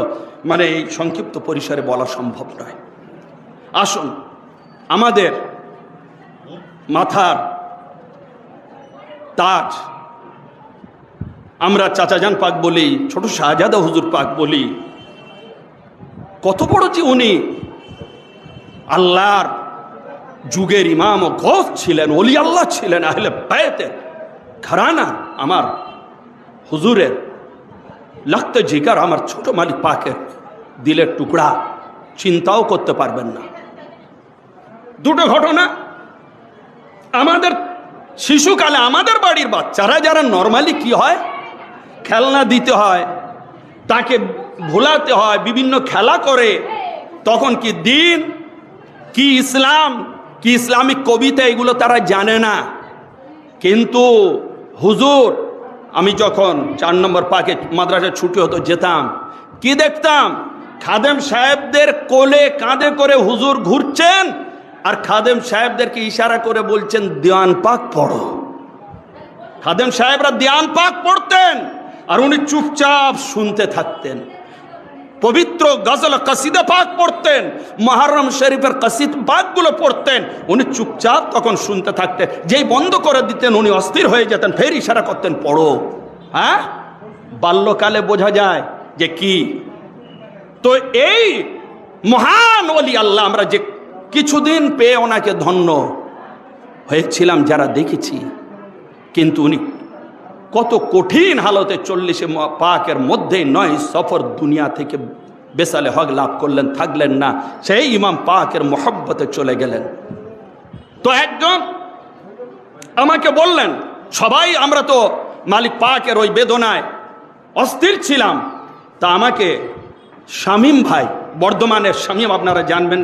মানে এই সংক্ষিপ্ত পরিসরে বলা সম্ভব নয়। আসুন, আমাদের মাথার তাজ আমরা চাচাজান পাক বলি, ছোট শাহজাদা হুজুর পাক বলি, কত বড় যে উনি আল্লাহর যুগের ইমাম ও গৌস ছিলেন, ওলি আল্লাহ ছিলেন, আহলে বায়াতের ঘরানা। আমার হুজুরের লাগতে জিগার, আমার ছোট মালিক পাকের দিলের টুকরা, চিন্তাও করতে পারবেন না। 2টো ঘটনা। আমাদের শিশুকালে আমাদের বাড়ির বাচ্চারা যারা নর্মালি কি হয়, খেলনা দিতে হয়, তাকে ভোলাতে হয়, বিভিন্ন খেলা করে, তখন কি দিন কি ইসলাম কি ইসলামিক কবিতা এগুলো তারা জানে না। কিন্তু হুজুর, আমি যখন 4 নম্বর পাকে মাদ্রাসায় ছুটি হতো যেতাম, কি দেখতাম, খাদেম সাহেবদের কোলে কাঁধে করে হুজুর ঘুরছেন, আর খাদেম সাহেবদেরকে ইশারা করে বলছেন দিওয়ান পাক পড়ো। খাদেম সাহেবরা দিওয়ান পাক পড়তেন আর উনি চুপচাপ শুনতে থাকতেন। পবিত্র গজল কসিদা পাক পড়তেন, মুহররম শরীফের কসিদ পাকগুলো পড়তেন, উনি চুপচাপ তখন শুনতে থাকতেন। যেই বন্ধ করে দিতেন উনি অস্থির হয়ে যেতেন, ফের ইশারা করতেন পড়ো। হ্যাঁ, বাল্যকালে বোঝা যায় যে কি। তো এই মহান ওলি আল্লাহ আমরা যে কিছুদিন পেয়ে ওনাকে ধন্য হয়েছিলাম যারা দেখেছি, কিন্তু উনি কত কঠিন হালতে 40 পাকের মধ্যেই 9 সফর দুনিয়া থেকে বেসালে হক লাভ করলেন, থাকলেন না, সেই ইমাম পাকের মোহব্বতে চলে গেলেন। তো একজন আমাকে বললেন, সবাই আমরা তো মালিক পাকের ওই বেদনায় অস্থির ছিলাম। তা আমাকে শামীম ভাই, বর্ধমানের শামীম, আপনারা জানবেন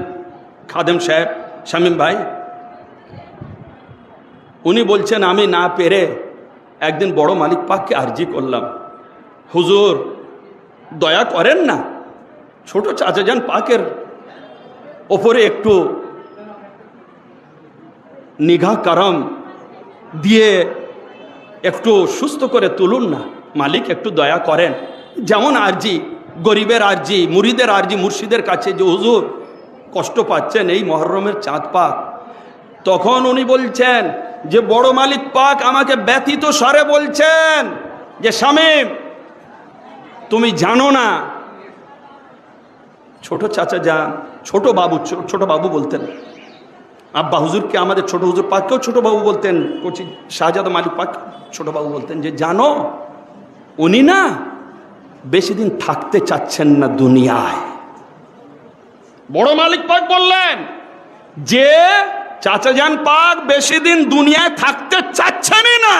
খাদেম সাহেব শামীম ভাই, উনি বলছেন আমি না পেরে একদিন বড় মালিক পাককে আরজি করলাম, হুজুর দয়া করেন না, ছোট চাচাজান পাকের ওপরে একটু নিগাহ করম দিয়ে একটু সুস্থ করে তুলুন না, মালিক একটু দয়া করেন। যেমন আরজি, গরিবের আরজি, মুরিদের আরজি মুর্শিদের কাছে যে হুজুর কষ্ট পাচ্ছেন, এই মুহররমের চাঁদ পাক তখন উনি বলছেন যে বড় মালিক পাক আমাকে ব্যতীত স্বরে বলছেন যে শামীম, তুমি জানো না, ছোট চাচা যান, ছোট বাবু বলতেন, আব্বা হুজুরকে আমাদের ছোট হুজুর পাককেও ছোট বাবু বলতেন, কোচি শাহজাদা মালিক পাক ছোট বাবু বলতেন, যে জানো উনি না বেশি দিন থাকতে চাচ্ছেন না দুনিয়ায়। বড় মালিক পাক বললেন যে চাচা যান পাক বেশি দিন দুনিয়ায় থাকতে চাচ্ছেনই না,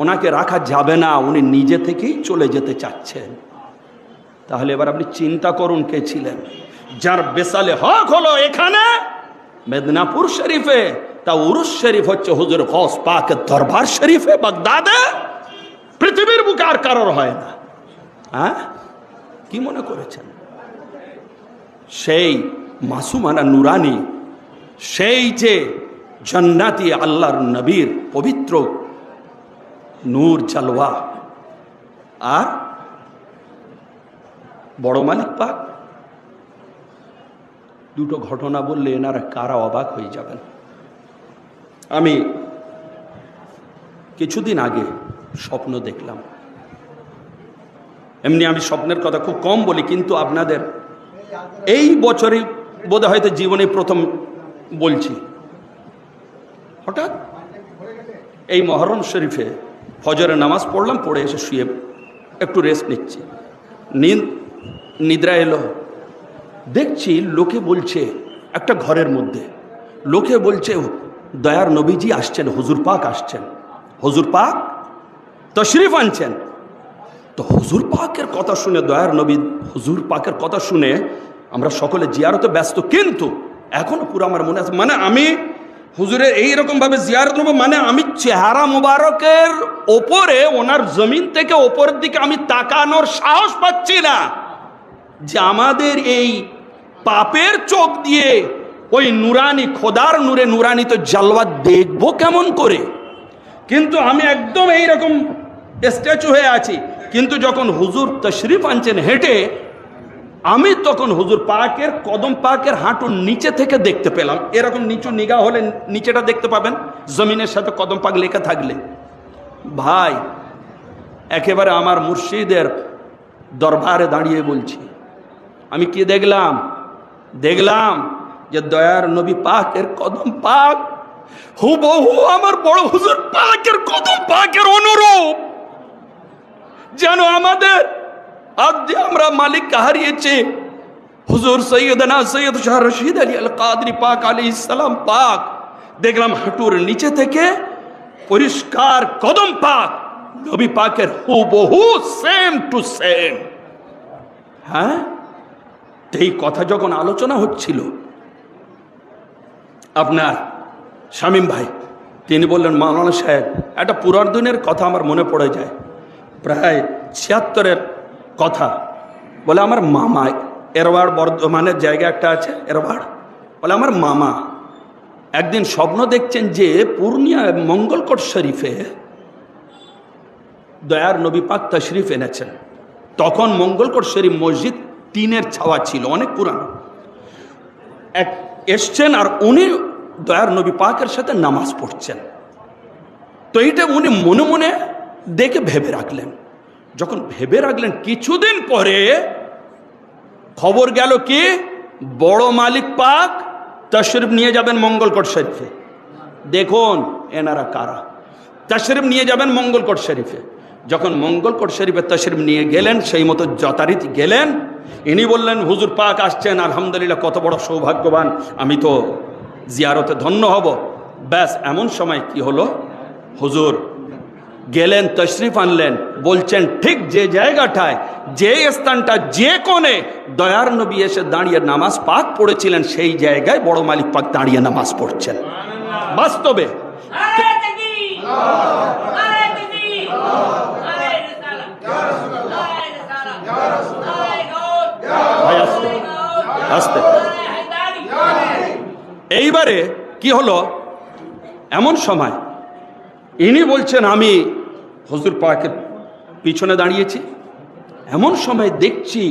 ওনাকে রাখা যাবে না, উনি নিজে থেকেই চলে যেতে চাচ্ছেন। তাহলে এবার আপনি চিন্তা করুন কে ছিলেন, যার বেসালে হক হলো এখানে মেদিনীপুর শরীফে, তা উরুস শরীফ হচ্ছে হুজুর গৌস পাকের দরবার শরীফে বাগদাদে, পৃথিবীর বুকে আর কারোর হয় না। হ্যাঁ, কি মনে করেছেন? সেই মাসুমানা নুরানি, সেই যে জান্নাতি আল্লাহর নবীর পবিত্র নূর জালওয়া, আর বড় মালিক পাক, দুটো ঘটনা বললে এনারা কারা অবাক হয়ে যাবেন। আমি কিছুদিন আগে স্বপ্ন দেখলাম, এমনি আমি স্বপ্নের কথা খুব কম বলি, কিন্তু আপনাদের এই বছরই বোধহয় হয়তো জীবনে প্রথম বলছি। হঠাৎ এই মহরম শরীফে ফজরের নামাজ পড়লাম, পড়ে এসে শুয়ে একটু রেস্ট নিচ্ছি, নিদ্রা এলো, দেখছি লোকে বলছে, একটা ঘরের মধ্যে লোকে বলছে দয়ার নবীজি আসছেন, হুজুর পাক আসছেন, হুজুর পাক তশরিফ আনছেন। তো হুজুর পাকের কথা শুনে, দয়ার নবী হুজুর পাকের কথা শুনে আমরা সকলে জিয়ারতে ব্যস্ত, কিন্তু এখনো পুরো আমার মনে আছে, মানে আমি হুজুরের এইরকম ভাবে জিয়ারত নেবো, মানে আমি চেহারা মুবারকের ওপরে, ওনার জমিন থেকে ওপরের দিকে আমি তাকানোর সাহস পাচ্ছি না, যে আমাদের এই পাপের চোখ দিয়ে ওই নুরানি খোদার নূরে নুরানি তো জালওয়া দেখবো কেমন করে। কিন্তু আমি একদম এইরকম স্ট্যাচু হয়ে আছি, কিন্তু যখন হুজুর তশরিফ আনছেন হেঁটে, আমি তখন হুজুর পাকের কদম পাকের হাঁটুর নিচে থেকে দেখতে পেলাম। এরকম নিচু নিগাহ হলে নিচেটা দেখতে পাবেন, জমিনের সাথে কদম পাক লেখা থাকলে। ভাই, একেবারে আমার মুর্শিদের দরবারে দাঁড়িয়ে বলছি, আমি কি দেখলাম? দেখলাম যে দয়ার নবী পাকের কদম পাক হুবহু আমার বড় হুজুর পাকের কদম পাকের অনুরূপ। যেন আমাদের আজ যে আমরা মালিককে হারিয়েছি, হুজুর সৈয়দনা সৈয়দ শাহ রশিদ আলী আল কাদরি পাক আলাইহিস সালাম পাক, দেখলাম হাঁটুর নিচে থেকে পরিষ্কার কদম পাক নবী পাকের হুবহু সেম টু সেম। হ্যাঁ, এই কথা যখন আলোচনা হচ্ছিল, আপনার শামীম ভাই তিনি বললেন, মাওলানা সাহেব একটা পুরার দিনের কথা আমার মনে পড়ে যায়, প্রায় 76-এর কথা। বলে আমার মামা, এরবাড় বর্ধমানের জায়গা একটা আছে এরবাড়, বলে আমার মামা একদিন স্বপ্ন দেখছেন যে পূর্ণিয়া মঙ্গলকোট শরীফে দয়ার নবী পাক তশরিফ এনেছেন। তখন মঙ্গলকোট শরীফ মসজিদ টিনের ছাওয়া ছিল, অনেক পুরানো। এক এসছেন আর উনি দয়ার নবী পাকের সাথে নামাজ পড়ছেন। তো এইটা উনি মনে মনে দেখে ভেবে রাখলেন। যখন ভেবে রাখলেন, কিছুদিন পরে খবর গেল কি বড় মালিক পাক তশরিফ নিয়ে যাবেন মঙ্গলকোট শরীফে। দেখুন এনারা কারা, তশরিফ নিয়ে যাবেন মঙ্গলকোট শরীফে। যখন মঙ্গলকোট শরীফে তশরিফ নিয়ে গেলেন, সেই মতো যথারীতি গেলেন। ইনি বললেন হুজুর পাক আসছেন, আলহামদুলিল্লাহ, কত বড় সৌভাগ্যবান, আমি তো জিয়ারতে ধন্য হব। ব্যাস এমন সময় কি হলো, হুজুর গেলেন, তশরিফ আনলেন, বলছেন ঠিক যে জায়গাটায়, যে স্থানটা, যে কোণে দয়ার নবী এসে দাঁড়িয়ে নামাজ পাক পড়েছিলেন, সেই জায়গায় বড় মালিক পাক দাঁড়িয়ে নামাজ পড়ছেন। বাস্তবে আস্তে এইবারে কি হলো, এমন সময় ইনি বলছেন আমি হুজুর পাকের পিছনে দাঁড়িয়েছি। এমন সময় দেখছি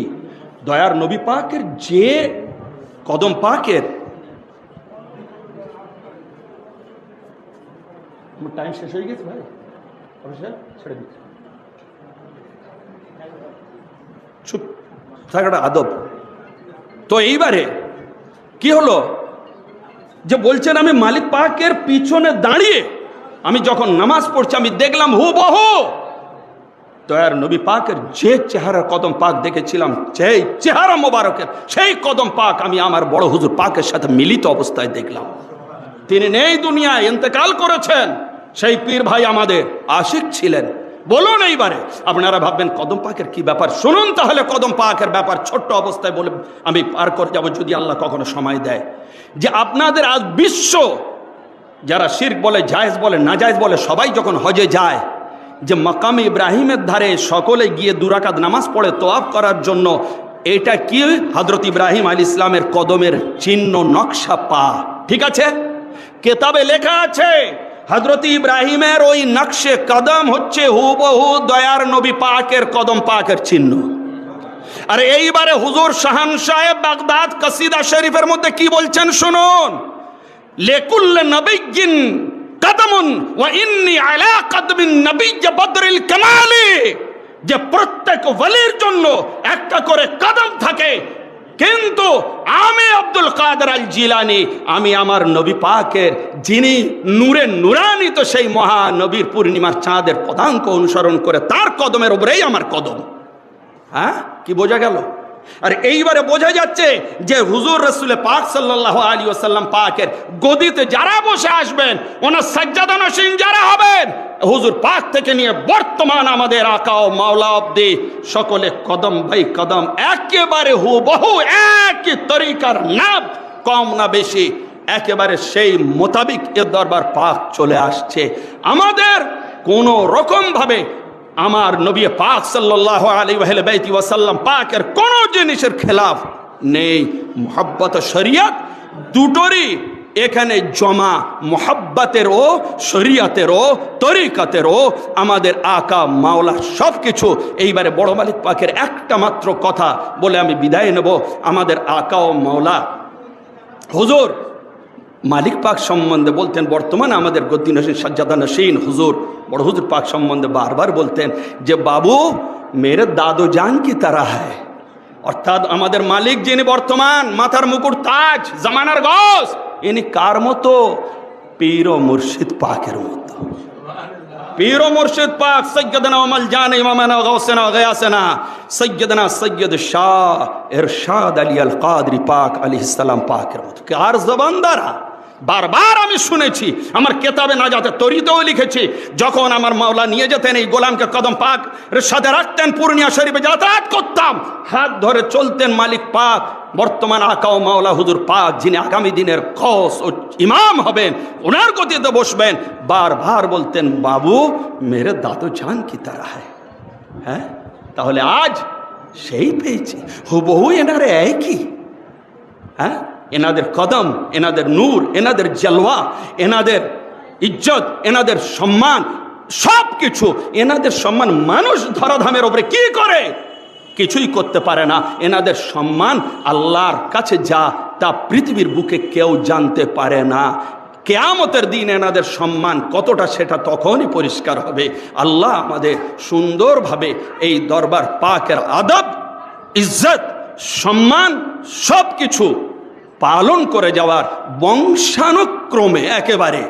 দয়ার নবী পাকের যে কদম পাকের আমার টাইম শেষ হয়ে গেছে ভাই, অবশ্যই ছেড়ে দিচ্ছি। চুপ থাকাটা আদব। তো এইবারে কি হলো যে বলছেন আমি মালিক পাকের পিছনে দাঁড়িয়ে আমি যখন নামাজ পড়ছি আমি দেখলাম হুবহু দয়ার নবী পাকের যে চেহারার কদম পাক দেখেছিলাম, সেই চেহারা মোবারকের সেই কদম পাক আমি আমার বড় হুজুর পাকের সাথে মিলিত অবস্থায় দেখলাম। তিনি নেই দুনিয়ায়, ইন্তেকাল করেছেন। সেই পীর ভাই আমাদের আশিক ছিলেন। বলুন এইবারে আপনারা ভাববেন কদম পাকের কি ব্যাপার। শুনুন তাহলে কদম পাকের ব্যাপার ছোট্ট অবস্থায় বলে আমি পার করে যাব যদি আল্লাহ কখনো সময় দেয়। যে আপনাদের আজ বিশ্ব যারা শিরক বলে, জায়েজ বলে, না জায়েজ বলে, সবাই যখন হজে যায়, যে মাকাম ইব্রাহিমের ধারে সকলে গিয়ে 2 রাকাত নামাজ পড়ে তোয়াফ করার জন্য, এটা কি হযরত ইব্রাহিম আলাইহিস সালামের কদমের চিহ্ন, নকশা পা। ঠিক আছে, কেতাবে লেখা আছে হযরত ইব্রাহিমের ওই নকশে কদম হচ্ছে হুবহু দয়ার নবী পাকের কদম পাকের চিহ্ন। আর এইবারে হুজুর শাহানশাহ বাগদাদ কসিদা শরীফের মধ্যে কি বলছেন শুনুন। লিকুল্লি নবিয়্যিন কদমুন ওয়া ইন্নী আলা কদমিন নবিয়্য বদরিল কামালি, যে প্রত্যেক ওয়ালির জন্য একটা করে কদম থাকে, কিন্তু আমি আব্দুল কাদের আল জিলানী, আমি আমার নবী পাকের যিনি নূরে নুরানিত সেই মহানবীর পূর্ণিমার চাঁদের পদাঙ্ক অনুসরণ করে তার কদমের উপরেই আমার কদম। হ্যাঁ, কি বোঝা গেল? আর এইবারে বোঝা যাচ্ছে যে হুজুর রাসূল পাক সাল্লাল্লাহু আলাইহি ওয়াসাল্লাম পাকের গদিতে যারা বসে আসবেন, ওনার সাজ্জাদা নশীন যারা হবেন, হুজুর পাক থেকে নিয়ে বর্তমান আমাদের আকা ও মাওলা অবধি সকলে কদম ভাই কদম একেবারে হুবহু একই তরিকার, না কম না বেশি, একেবারে সেই মোতাবিক এ দরবার পাক চলে আসছে। আমাদের কোনো রকম ভাবে আমার নবী পাক সাল্লাল্লাহু আলাইহি ওয়াসাল্লাম পাকের কোন জিনিসের খেলাফ নেই। মুহাব্বত ও শরিয়ত দুটোরই এখানে জমা, মুহাব্বতেরও, শরিয়তেরও, তরিকাতেরও, আমাদের আকা মাওলা সব কিছু। এইবারে বড় মালিক পাকের একটা মাত্র কথা বলে আমি বিদায় নেব। আমাদের আকা ও মাওলা হুজুর মালিক পাক সম্বন্ধে বলতেন, বর্তমানে আমাদের গদ্দি নশীন সাজ্জাদা নশীন হুজুর বড় হুজুর পাক সম্বন্ধে বারবার বলতেন যে বাবু মেরে দাদো জান কি তারা হ্যায়। অর্থাৎ আমাদের মালিক যিনি বর্তমান মাথার মুকুট তাজ জামানার গস, ইনি কার মতো? পীর ও মুর্শিদ পাকের মতো। পীর ও মুর্শিদ পাক সৈয়দনা ওমাল জান ইমামানা গাউসনা গায়াসনা সৈয়দনা সৈয়দ শাহ ইরশাদ আলী আল কাদরি পাক আলাইহিস সালাম পাকের মতো। কার জবান দ্বারা বারবার আমি শুনেছি, আমার কেতাবে নাজাতে তরিতেও লিখেছি, যখন আমার মাওলা নিয়ে যেতেন এই গোলামকে কদম পাক সাথে রাখতেন, পূর্ণিয়া শরীফে যাতায়াত করতাম, হাত ধরে চলতেন মালিক পাক বর্তমান আকা ও মাওলা হুজুর পাক যিনি আগামী দিনের কস ও ইমাম হবেন, ওনার গতিতে বসবেন, বারবার বলতেন বাবু মেরে দাদু জান কি তারা হ্যায়। হ্যাঁ, তাহলে আজ সেই পেয়েছি হুবহু এনারে একই। হ্যাঁ, এনাদের কদম, এনাদের নূর, এনাদের জলওয়া, এনাদের ইজ্জত, এনাদের সম্মান, সব কিছু এনাদের সম্মান মানুষ ধরাধামের উপরে কি করে? কিছুই করতে পারে না। এনাদের সম্মান আল্লাহর কাছে যা তা পৃথিবীর বুকে কেউ জানতে পারে না। কিয়ামতের দিন এনাদের সম্মান কতটা সেটা তখনই পরিষ্কার হবে। আল্লাহ আমাদের সুন্দরভাবে এই দরবার পাকের আদব, ইজ্জত, সম্মান সব কিছু পালন করে যাওয়ার বংশানুক্রমে একেবারে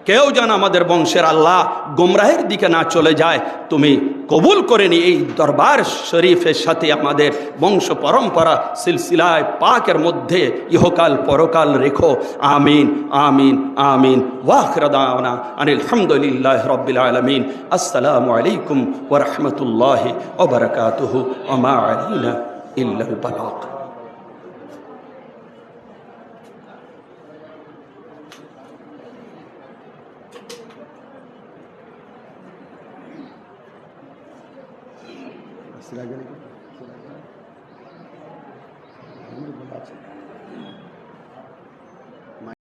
কেউ যেন আমাদের বংশের আল্লাহ গোমরাহের দিকে না চলে যায়, তুমি কবুল করে নি এই দরবার শরীফের সাথে আমাদের বংশ পরম্পরা সিলসিলায় পাকের মধ্যে ইহকাল পরকাল রেখো। আমিন আমিন আমিন। ওয়াখির দাওয়ানা আনিল হামদুলিল্লাহি রাব্বিল আলামিন। আসসালামু আলাইকুম ওয়া রাহমাতুল্লাহি ওয়া বারাকাতুহু। ওয়া মা আলাইনা ইল্লাল বালাগ। সিরাজ